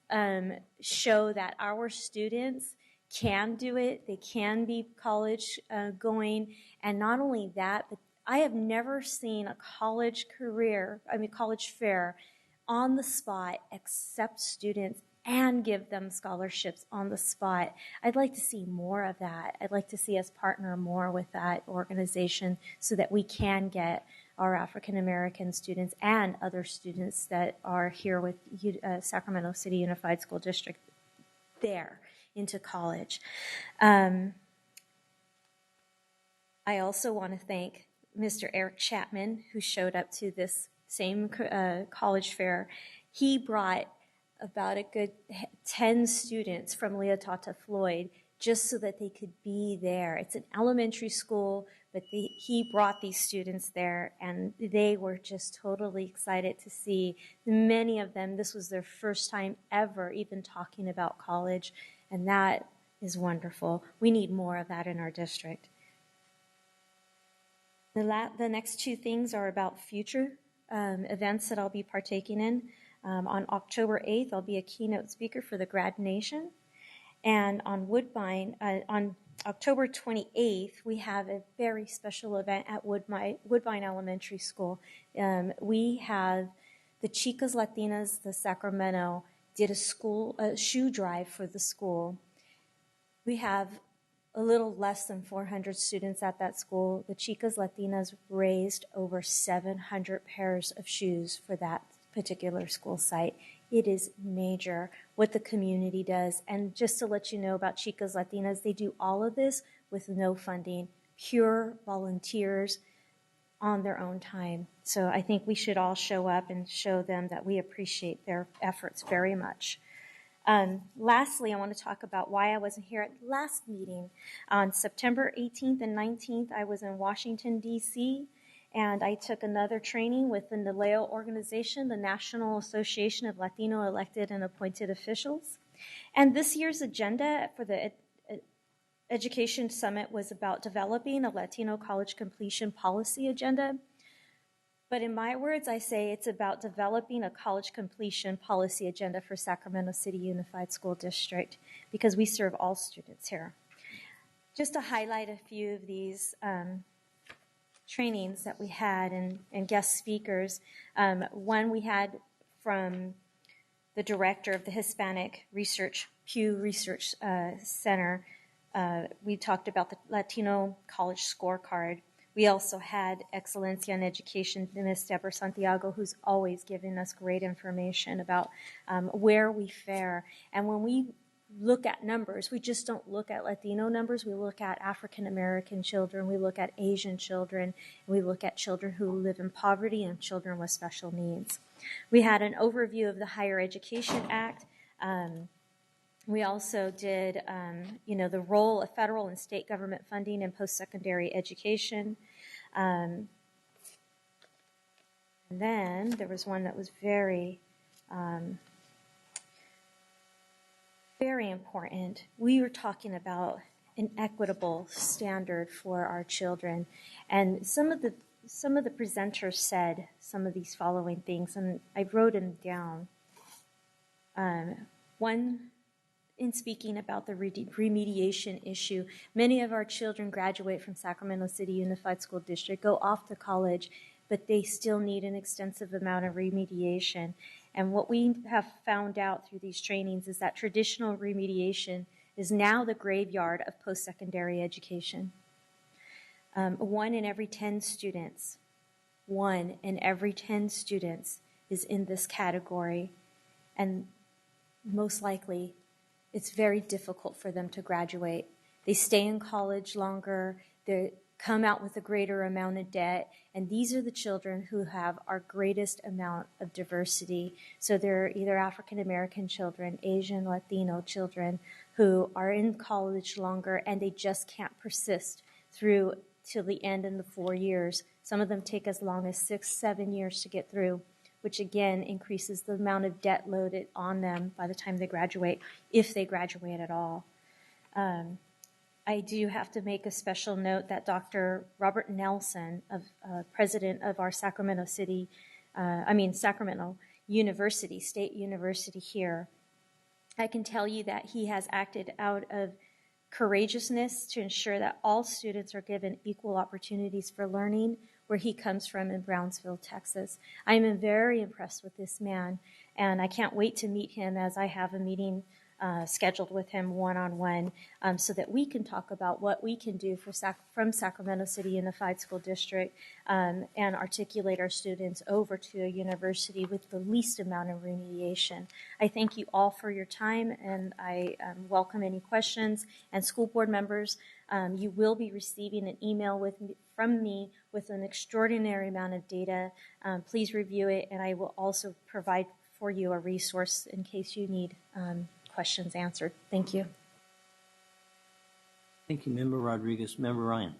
show that our students can do it. They can be college going. And not only that, but I have never seen a college fair on the spot accept students and give them scholarships on the spot. I'd like to see more of that. I'd like to see us partner more with that organization so that we can get our African American students and other students that are here with Sacramento City Unified School District there into college. I also want to thank Mr. Eric Chapman, who showed up to this same college fair. He brought about a good 10 students from Leotata Floyd just so that they could be there. It's an elementary school, but he brought these students there, and they were just totally excited to see. Many of them, this was their first time ever even talking about college, and that is wonderful. We need more of that in our district. The next two things are about future events that I'll be partaking in. On October 8th, I'll be a keynote speaker for the Grad Nation. And on Woodbine, on October 28th, we have a very special event at Woodbine Elementary School. We have the Chicas Latinas de Sacramento did a shoe drive for the school. We have a little less than 400 students at that school. The Chicas Latinas raised over 700 pairs of shoes for that particular school site. It is major what the community does. And just to let you know about Chicas Latinas, they do all of this with no funding, pure volunteers on their own time. So I think we should all show up and show them that we appreciate their efforts very much. Lastly, I want to talk about why I wasn't here at the last meeting. On September 18th and 19th, I was in Washington, D.C., and I took another training with the NALEO organization, the National Association of Latino Elected and Appointed Officials. And this year's agenda for the Education Summit was about developing a Latino college completion policy agenda. But in my words, I say it's about developing a college completion policy agenda for Sacramento City Unified School District, because we serve all students here. Just to highlight a few of these trainings that we had and guest speakers. One we had from the director of the Hispanic Pew Research Center. We talked about the Latino College Scorecard. We also had Excelencia in Education, Ms. Deborah Santiago, who's always giving us great information about where we fare. And when we look at numbers, we just don't look at Latino numbers. We look at African American children. We look at Asian children. And we look at children who live in poverty and children with special needs. We had an overview of the Higher Education Act. We also did, the role of federal and state government funding in post-secondary education. And then there was one that was very Very important. We were talking about an equitable standard for our children, and some of the presenters said some of these following things, and I wrote them down. One, in speaking about the remediation issue, many of our children graduate from Sacramento City Unified School District, go off to college, but they still need an extensive amount of remediation. And what we have found out through these trainings is that traditional remediation is now the graveyard of post-secondary education. 1 in every 10 students is in this category, and most likely it's very difficult for them to graduate. They stay in college longer, they come out with a greater amount of debt, and these are the children who have our greatest amount of diversity. So they're either African American children, Asian, Latino children who are in college longer, and they just can't persist through till the end in the 4 years. Some of them take as long as 6-7 years to get through, which again increases the amount of debt loaded on them by the time they graduate, if they graduate at all. I do have to make a special note that Dr. Robert Nelson, president of our Sacramento University, State University here, I can tell you that he has acted out of courageousness to ensure that all students are given equal opportunities for learning where he comes from in Brownsville, Texas. I am very impressed with this man, and I can't wait to meet him, as I have a meeting scheduled with him one-on-one, so that we can talk about what we can do from Sacramento City Unified School District and articulate our students over to a university with the least amount of remediation. I thank you all for your time, and I welcome any questions. And school board members, you will be receiving an email from me with an extraordinary amount of data. Please review it, and I will also provide for you a resource in case you need questions answered. Thank you. Thank you, Member Rodriguez. Member Ryan.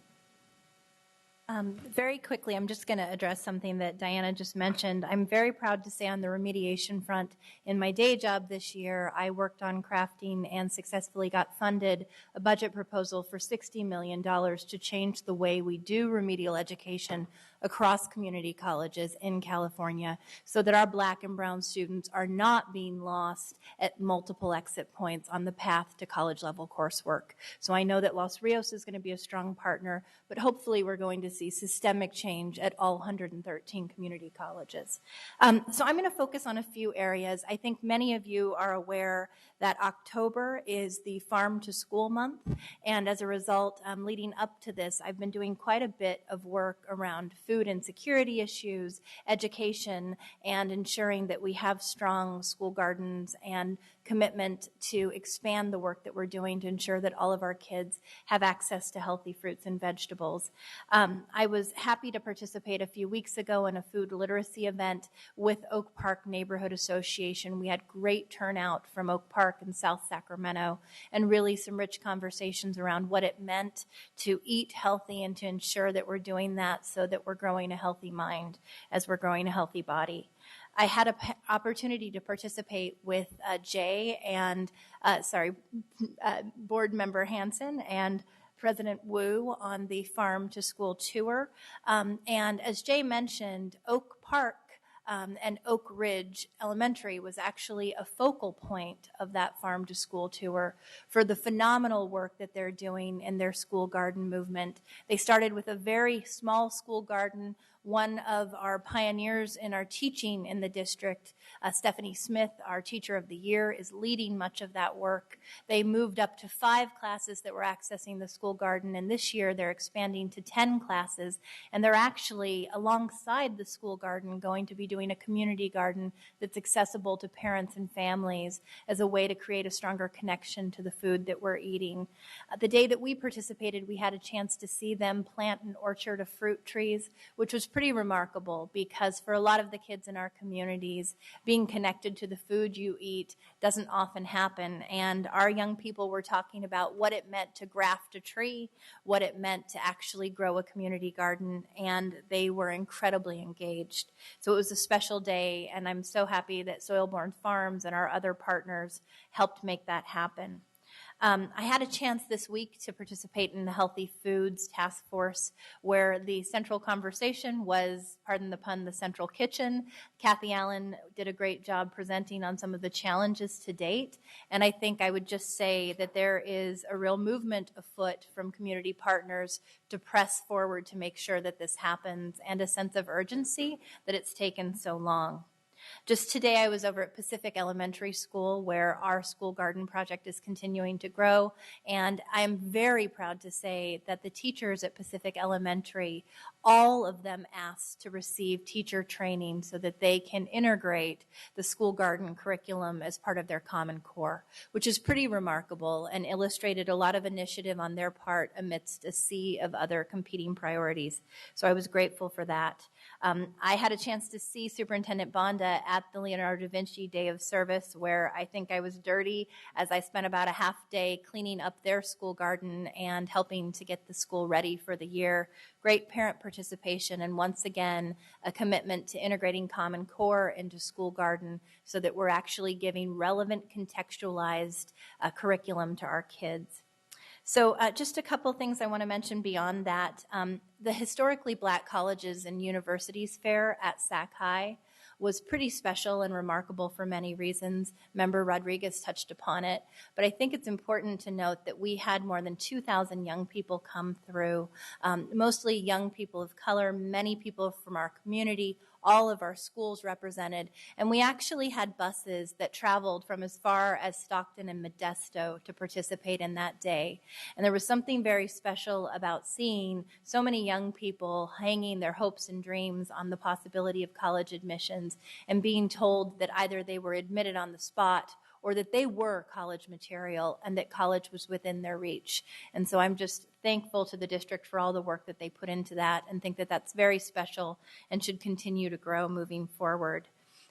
Very quickly, I'm just going to address something that Diana just mentioned. I'm very proud to say on the remediation front, in my day job this year, I worked on crafting and successfully got funded a budget proposal for $60 million to change the way we do remedial education across community colleges in California so that our Black and brown students are not being lost at multiple exit points on the path to college level coursework. So I know that Los Rios is going to be a strong partner, but hopefully we're going to see systemic change at all 113 community colleges. So I'm going to focus on a few areas. I think many of you are aware that October is the Farm to School month, and as a result, leading up to this, I've been doing quite a bit of work around food insecurity issues, education, and ensuring that we have strong school gardens and commitment to expand the work that we're doing to ensure that all of our kids have access to healthy fruits and vegetables. I was happy to participate a few weeks ago in a food literacy event with Oak Park Neighborhood Association. We had great turnout from Oak Park in South Sacramento, and really some rich conversations around what it meant to eat healthy and to ensure that we're doing that so that we're growing a healthy mind as we're growing a healthy body. I had an opportunity to participate with Jay and, Board Member Hanson and President Wu on the Farm to School tour. And as Jay mentioned, Oak Park and Oak Ridge Elementary was actually a focal point of that Farm to School tour for the phenomenal work that they're doing in their school garden movement. They started with a very small school garden. One of our pioneers in our teaching in the district, Stephanie Smith, our Teacher of the Year, is leading much of that work. They moved up to 5 classes that were accessing the school garden, and this year they're expanding to 10 classes, and they're actually, alongside the school garden, going to be doing a community garden that's accessible to parents and families as a way to create a stronger connection to the food that we're eating. The day that we participated, we had a chance to see them plant an orchard of fruit trees, which was pretty remarkable because for a lot of the kids in our communities, being connected to the food you eat doesn't often happen. And our young people were talking about what it meant to graft a tree, what it meant to actually grow a community garden, and they were incredibly engaged. So it was a special day, and I'm so happy that Soilborn Farms and our other partners helped make that happen. I had a chance this week to participate in the Healthy Foods Task Force, where the central conversation was, pardon the pun, the central kitchen. Kathy Allen did a great job presenting on some of the challenges to date, and I think I would just say that there is a real movement afoot from community partners to press forward to make sure that this happens, and a sense of urgency that it's taken so long. Just today, I was over at Pacific Elementary School, where our school garden project is continuing to grow, and I am very proud to say that the teachers at Pacific Elementary, all of them asked to receive teacher training so that they can integrate the school garden curriculum as part of their Common Core, which is pretty remarkable and illustrated a lot of initiative on their part amidst a sea of other competing priorities. So I was grateful for that. I had a chance to see Superintendent Bonda at the Leonardo da Vinci Day of Service, where I think I was dirty as I spent about a half day cleaning up their school garden and helping to get the school ready for the year. Great parent participation, and once again, a commitment to integrating Common Core into school garden so that we're actually giving relevant, contextualized curriculum to our kids. So just a couple things I want to mention beyond that. The Historically Black Colleges and Universities Fair at Sac High was pretty special and remarkable for many reasons. Member Rodriguez touched upon it, but I think it's important to note that we had more than 2,000 young people come through, mostly young people of color, many people from our community, all of our schools represented, and we actually had buses that traveled from as far as Stockton and Modesto to participate in that day. And there was something very special about seeing so many young people hanging their hopes and dreams on the possibility of college admissions and being told that either they were admitted on the spot or that they were college material and that college was within their reach. And so I'm just thankful to the district for all the work that they put into that and think that that's very special and should continue to grow moving forward.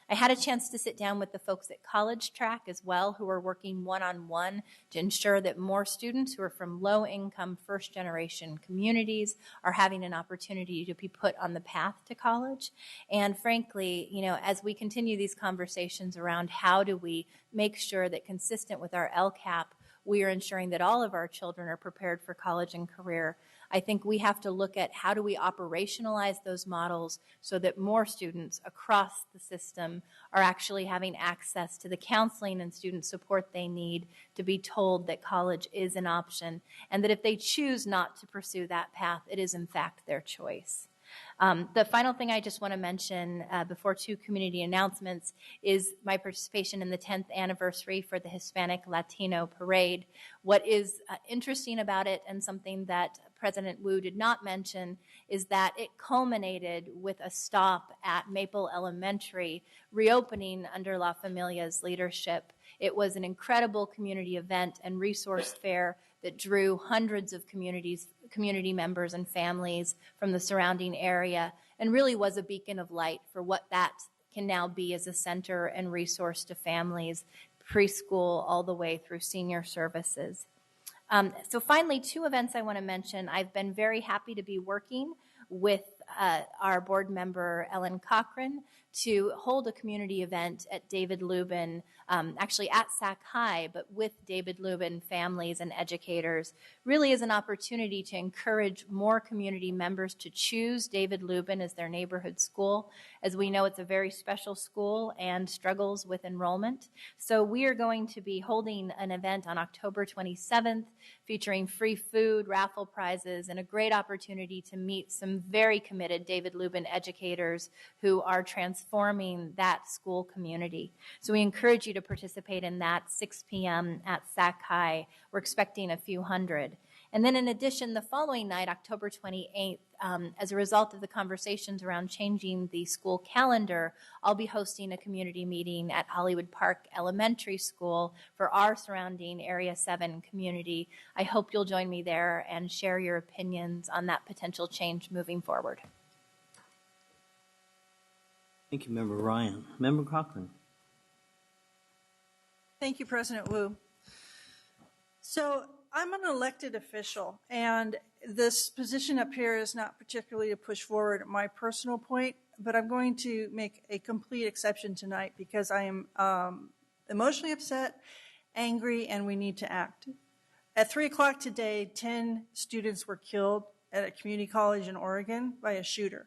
I had a chance to sit down with the folks at College Track as well, who are working one-on-one to ensure that more students who are from low-income, first-generation communities are having an opportunity to be put on the path to college. And frankly, you know, as we continue these conversations around how do we make sure that consistent with our LCAP, we are ensuring that all of our children are prepared for college and career, I think we have to look at how do we operationalize those models so that more students across the system are actually having access to the counseling and student support they need to be told that college is an option, and that if they choose not to pursue that path, it is in fact their choice. The final thing I just want to mention before two community announcements is my participation in the 10th anniversary for the Hispanic Latino Parade. What is interesting about it, and something that President Wu did not mention, is that it culminated with a stop at Maple Elementary, reopening under La Familia's leadership. It was an incredible community event and resource fair that drew hundreds of community members and families from the surrounding area, and really was a beacon of light for what that can now be as a center and resource to families, preschool all the way through senior services. So finally, two events I want to mention. I've been very happy to be working with our board member, Ellen Cochran, to hold a community event at David Lubin, actually at Sac High, but with David Lubin families and educators, really is an opportunity to encourage more community members to choose David Lubin as their neighborhood school. As we know, it's a very special school and struggles with enrollment. So we are going to be holding an event on October 27th featuring free food, raffle prizes, and a great opportunity to meet some very committed David Lubin educators who are transforming that school community. So we encourage you to participate in that, 6 p.m. at Sac High. We're expecting a few hundred. And then in addition, the following night, October 28th, as a result of the conversations around changing the school calendar, I'll be hosting a community meeting at Hollywood Park Elementary School for our surrounding Area 7 community. I hope you'll join me there and share your opinions on that potential change moving forward. Thank you, Member Ryan. Member Cochran. Thank you, President Wu. So I'm an elected official, and this position up here is not particularly to push forward my personal point, but I'm going to make a complete exception tonight because I am emotionally upset, angry, and we need to act. At 3 o'clock today, 10 students were killed at a community college in Oregon by a shooter.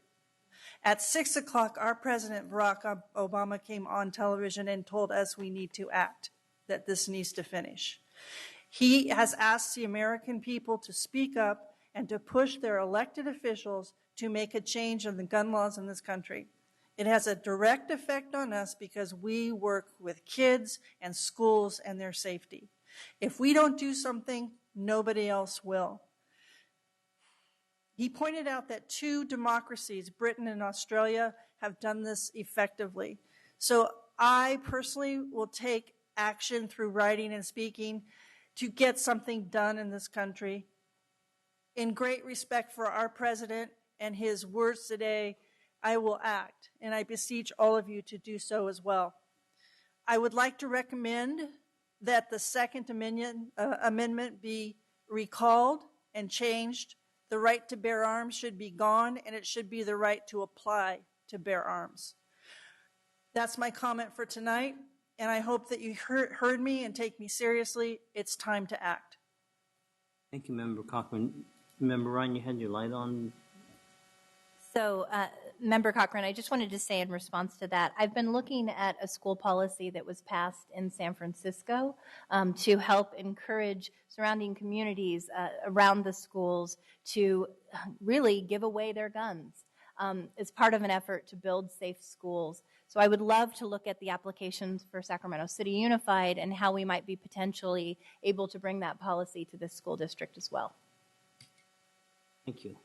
At 6 o'clock, our President Barack Obama came on television and told us we need to act, that this needs to finish. He has asked the American people to speak up and to push their elected officials to make a change in the gun laws in this country. It has a direct effect on us because we work with kids and schools and their safety. If we don't do something, nobody else will. He pointed out that 2 democracies, Britain and Australia, have done this effectively. So I personally will take action through writing and speaking to get something done in this country. In great respect for our president and his words today, I will act, and I beseech all of you to do so as well. I would like to recommend that the Second Amendment be recalled and changed. The right to bear arms should be gone, and it should be the right to apply to bear arms. That's my comment for tonight, and I hope that you heard me and take me seriously. It's time to act. Thank you, Member Cochran. Member Ryan, you had your light on. So, Member Cochran, I just wanted to say in response to that, I've been looking at a school policy that was passed in San Francisco to help encourage surrounding communities around the schools to really give away their guns as part of an effort to build safe schools. So I would love to look at the applications for Sacramento City Unified and how we might be potentially able to bring that policy to this school district as well. Thank you.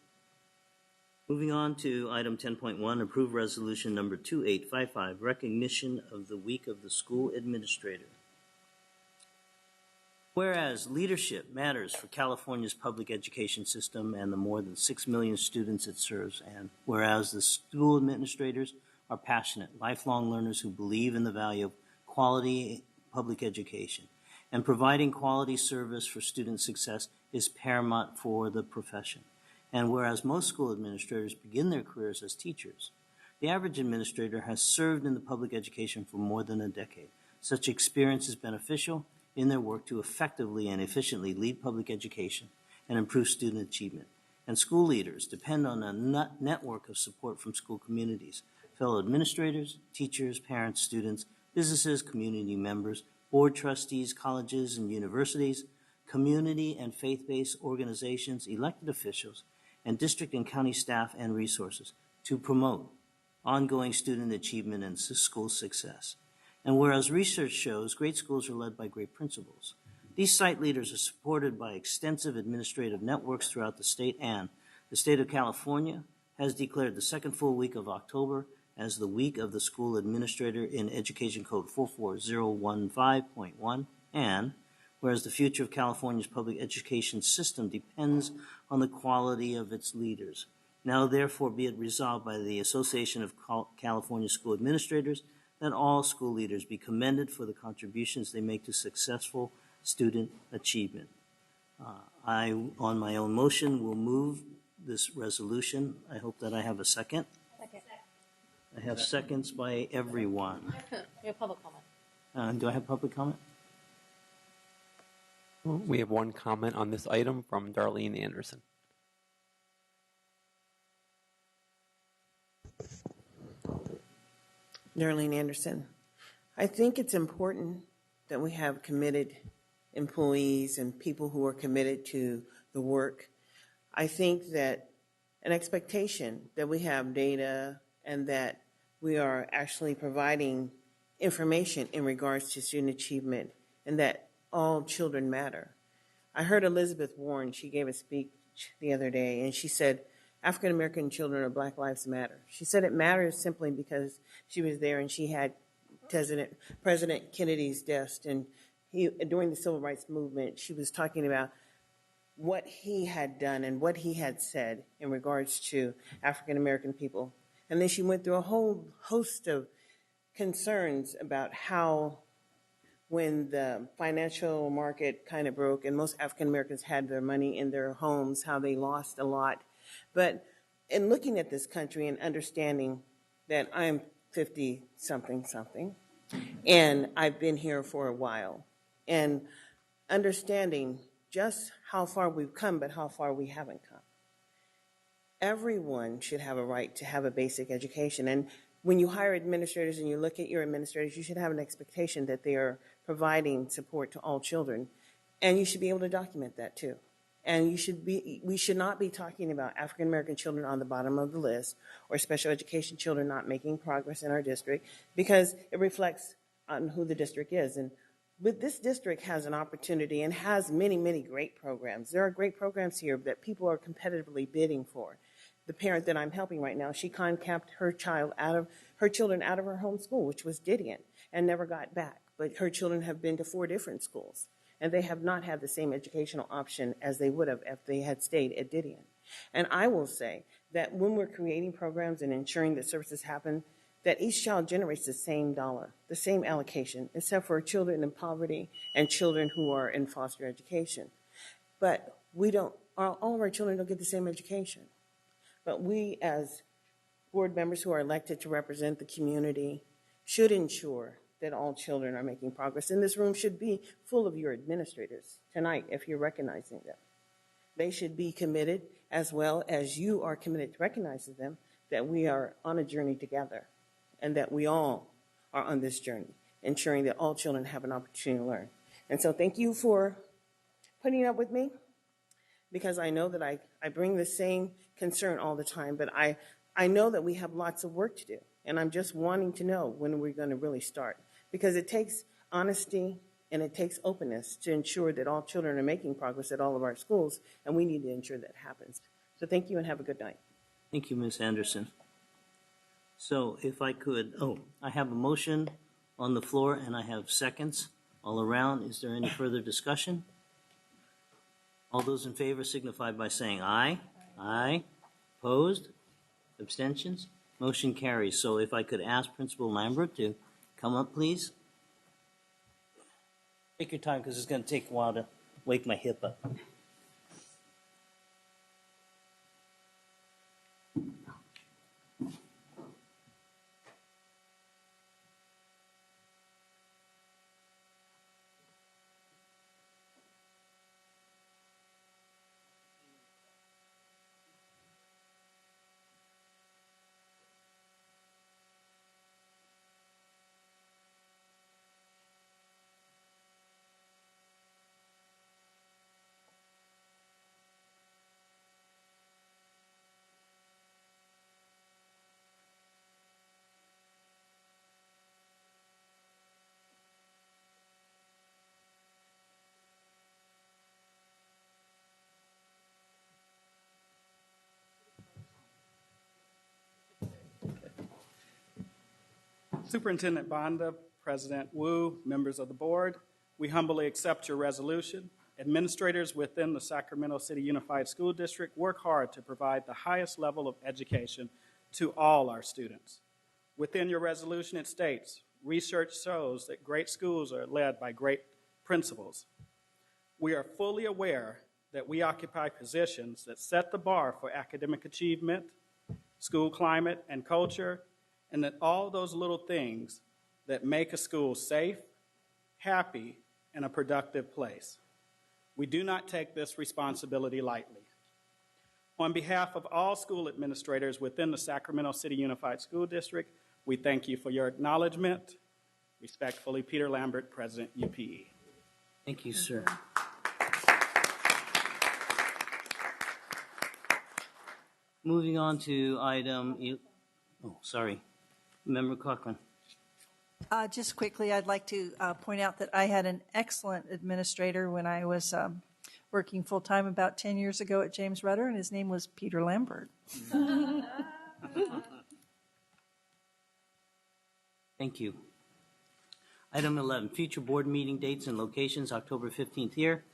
Moving on to item 10.1, approve resolution number 2855, recognition of the Week of the School Administrator. Whereas leadership matters for California's public education system and the more than 6 million students it serves, and whereas the school administrators are passionate, lifelong learners who believe in the value of quality public education, and providing quality service for student success is paramount for the profession. And whereas most school administrators begin their careers as teachers, the average administrator has served in the public education for more than a decade. Such experience is beneficial in their work to effectively and efficiently lead public education and improve student achievement. And school leaders depend on a network of support from school communities, fellow administrators, teachers, parents, students, businesses, community members, board trustees, colleges and universities, community and faith-based organizations, elected officials, and district and county staff and resources to promote ongoing student achievement and school success. And whereas research shows great schools are led by great principals, these site leaders are supported by extensive administrative networks throughout the state, and the state of California has declared the second full week of October as the Week of the School Administrator in Education Code 44015.1, and whereas the future of California's public education system depends on the quality of its leaders. Now, therefore, be it resolved by the Association of California School Administrators that all school leaders be commended for the contributions they make to successful student achievement. I, on my own motion, will move this resolution. I hope that I have a second. Second. I have seconds by everyone. We have public comment. Do I have public comment? We have one comment on this item from Darlene Anderson. Darlene Anderson. I think it's important that we have committed employees and people who are committed to the work. I think that an expectation that we have data and that we are actually providing information in regards to student achievement and that all children matter. I heard Elizabeth Warren, she gave a speech the other day, and she said, African American children or Black Lives Matter. She said it matters simply because she was there and she had President Kennedy's desk, and during the Civil Rights Movement, she was talking about what he had done and what he had said in regards to African American people And then she went through a whole host of concerns about how when the financial market kind of broke and most African Americans had their money in their homes, how they lost a lot. But in looking at this country and understanding that I'm 50-something, and I've been here for a while, and understanding just how far we've come, but how far we haven't come. Everyone should have a right to have a basic education. And when you hire administrators and you look at your administrators, you should have an expectation that they are providing support to all children. And you should be able to document that too. And we should not be talking about African American children on the bottom of the list or special education children not making progress in our district, because it reflects on who the district is. And this district has an opportunity and has many, many great programs. There are great programs here that people are competitively bidding for. The parent that I'm helping right now, she camped her children out of her home school, which was Didion, and never got back. But her children have been to 4 different schools, and they have not had the same educational option as they would have if they had stayed at Didion. And I will say that when we're creating programs and ensuring that services happen, that each child generates the same dollar, the same allocation, except for children in poverty and children who are in foster education. But all of our children don't get the same education. But we, as board members who are elected to represent the community, should ensure that all children are making progress. And this room should be full of your administrators tonight, if you're recognizing them. They should be committed, as well as you are committed to recognizing them, that we are on a journey together, and that we all are on this journey, ensuring that all children have an opportunity to learn. And so thank you for putting up with me, because I know that I bring the same concern all the time, but I know that we have lots of work to do, and I'm just wanting to know when we're going to really start, because it takes honesty and it takes openness to ensure that all children are making progress at all of our schools, and we need to ensure that happens. So thank you and have a good night. Thank you, Ms. Anderson. So if I could, I have a motion on the floor and I have seconds all around. Is there any further discussion? All those in favor signify by saying aye. Aye. Opposed? Abstentions? Motion carries. So if I could ask Principal Lambert to come up, please. Take your time, because it's going to take a while to wake my hip up. Superintendent Bonda, President Wu, members of the board, we humbly accept your resolution. Administrators within the Sacramento City Unified School District work hard to provide the highest level of education to all our students. Within your resolution, it states, research shows that great schools are led by great principals. We are fully aware that we occupy positions that set the bar for academic achievement, school climate and culture, and that all those little things that make a school safe, happy, and a productive place. We do not take this responsibility lightly. On behalf of all school administrators within the Sacramento City Unified School District, we thank you for your acknowledgement. Respectfully, Peter Lambert, President, UPE. Thank you, sir. Moving on to item, Member Cochran. Just quickly, I'd like to point out that I had an excellent administrator when I was working full-time about 10 years ago at James Rudder, and his name was Peter Lambert. Thank you. Item 11, future board meeting dates and locations, October 15th here,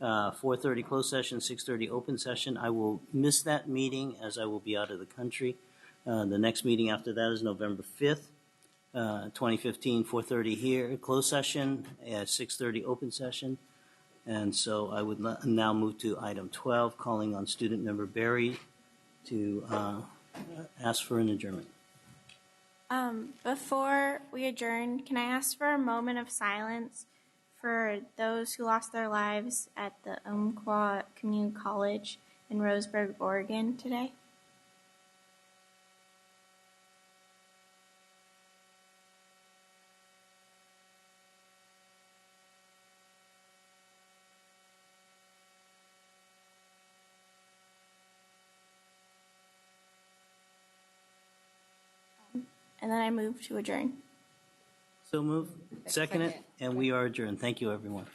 4:30 closed session, 6:30 open session. I will miss that meeting as I will be out of the country. The next meeting after that is November 5th, 2015, 4:30 here, closed session, at 6:30 open session. And so I would now move to item 12, calling on student member Barry to ask for an adjournment. Before we adjourn, can I ask for a moment of silence for those who lost their lives at the Umpqua Community College in Roseburg, Oregon today? And then I move to adjourn. So move. Second it, and we are adjourned. Thank you, everyone.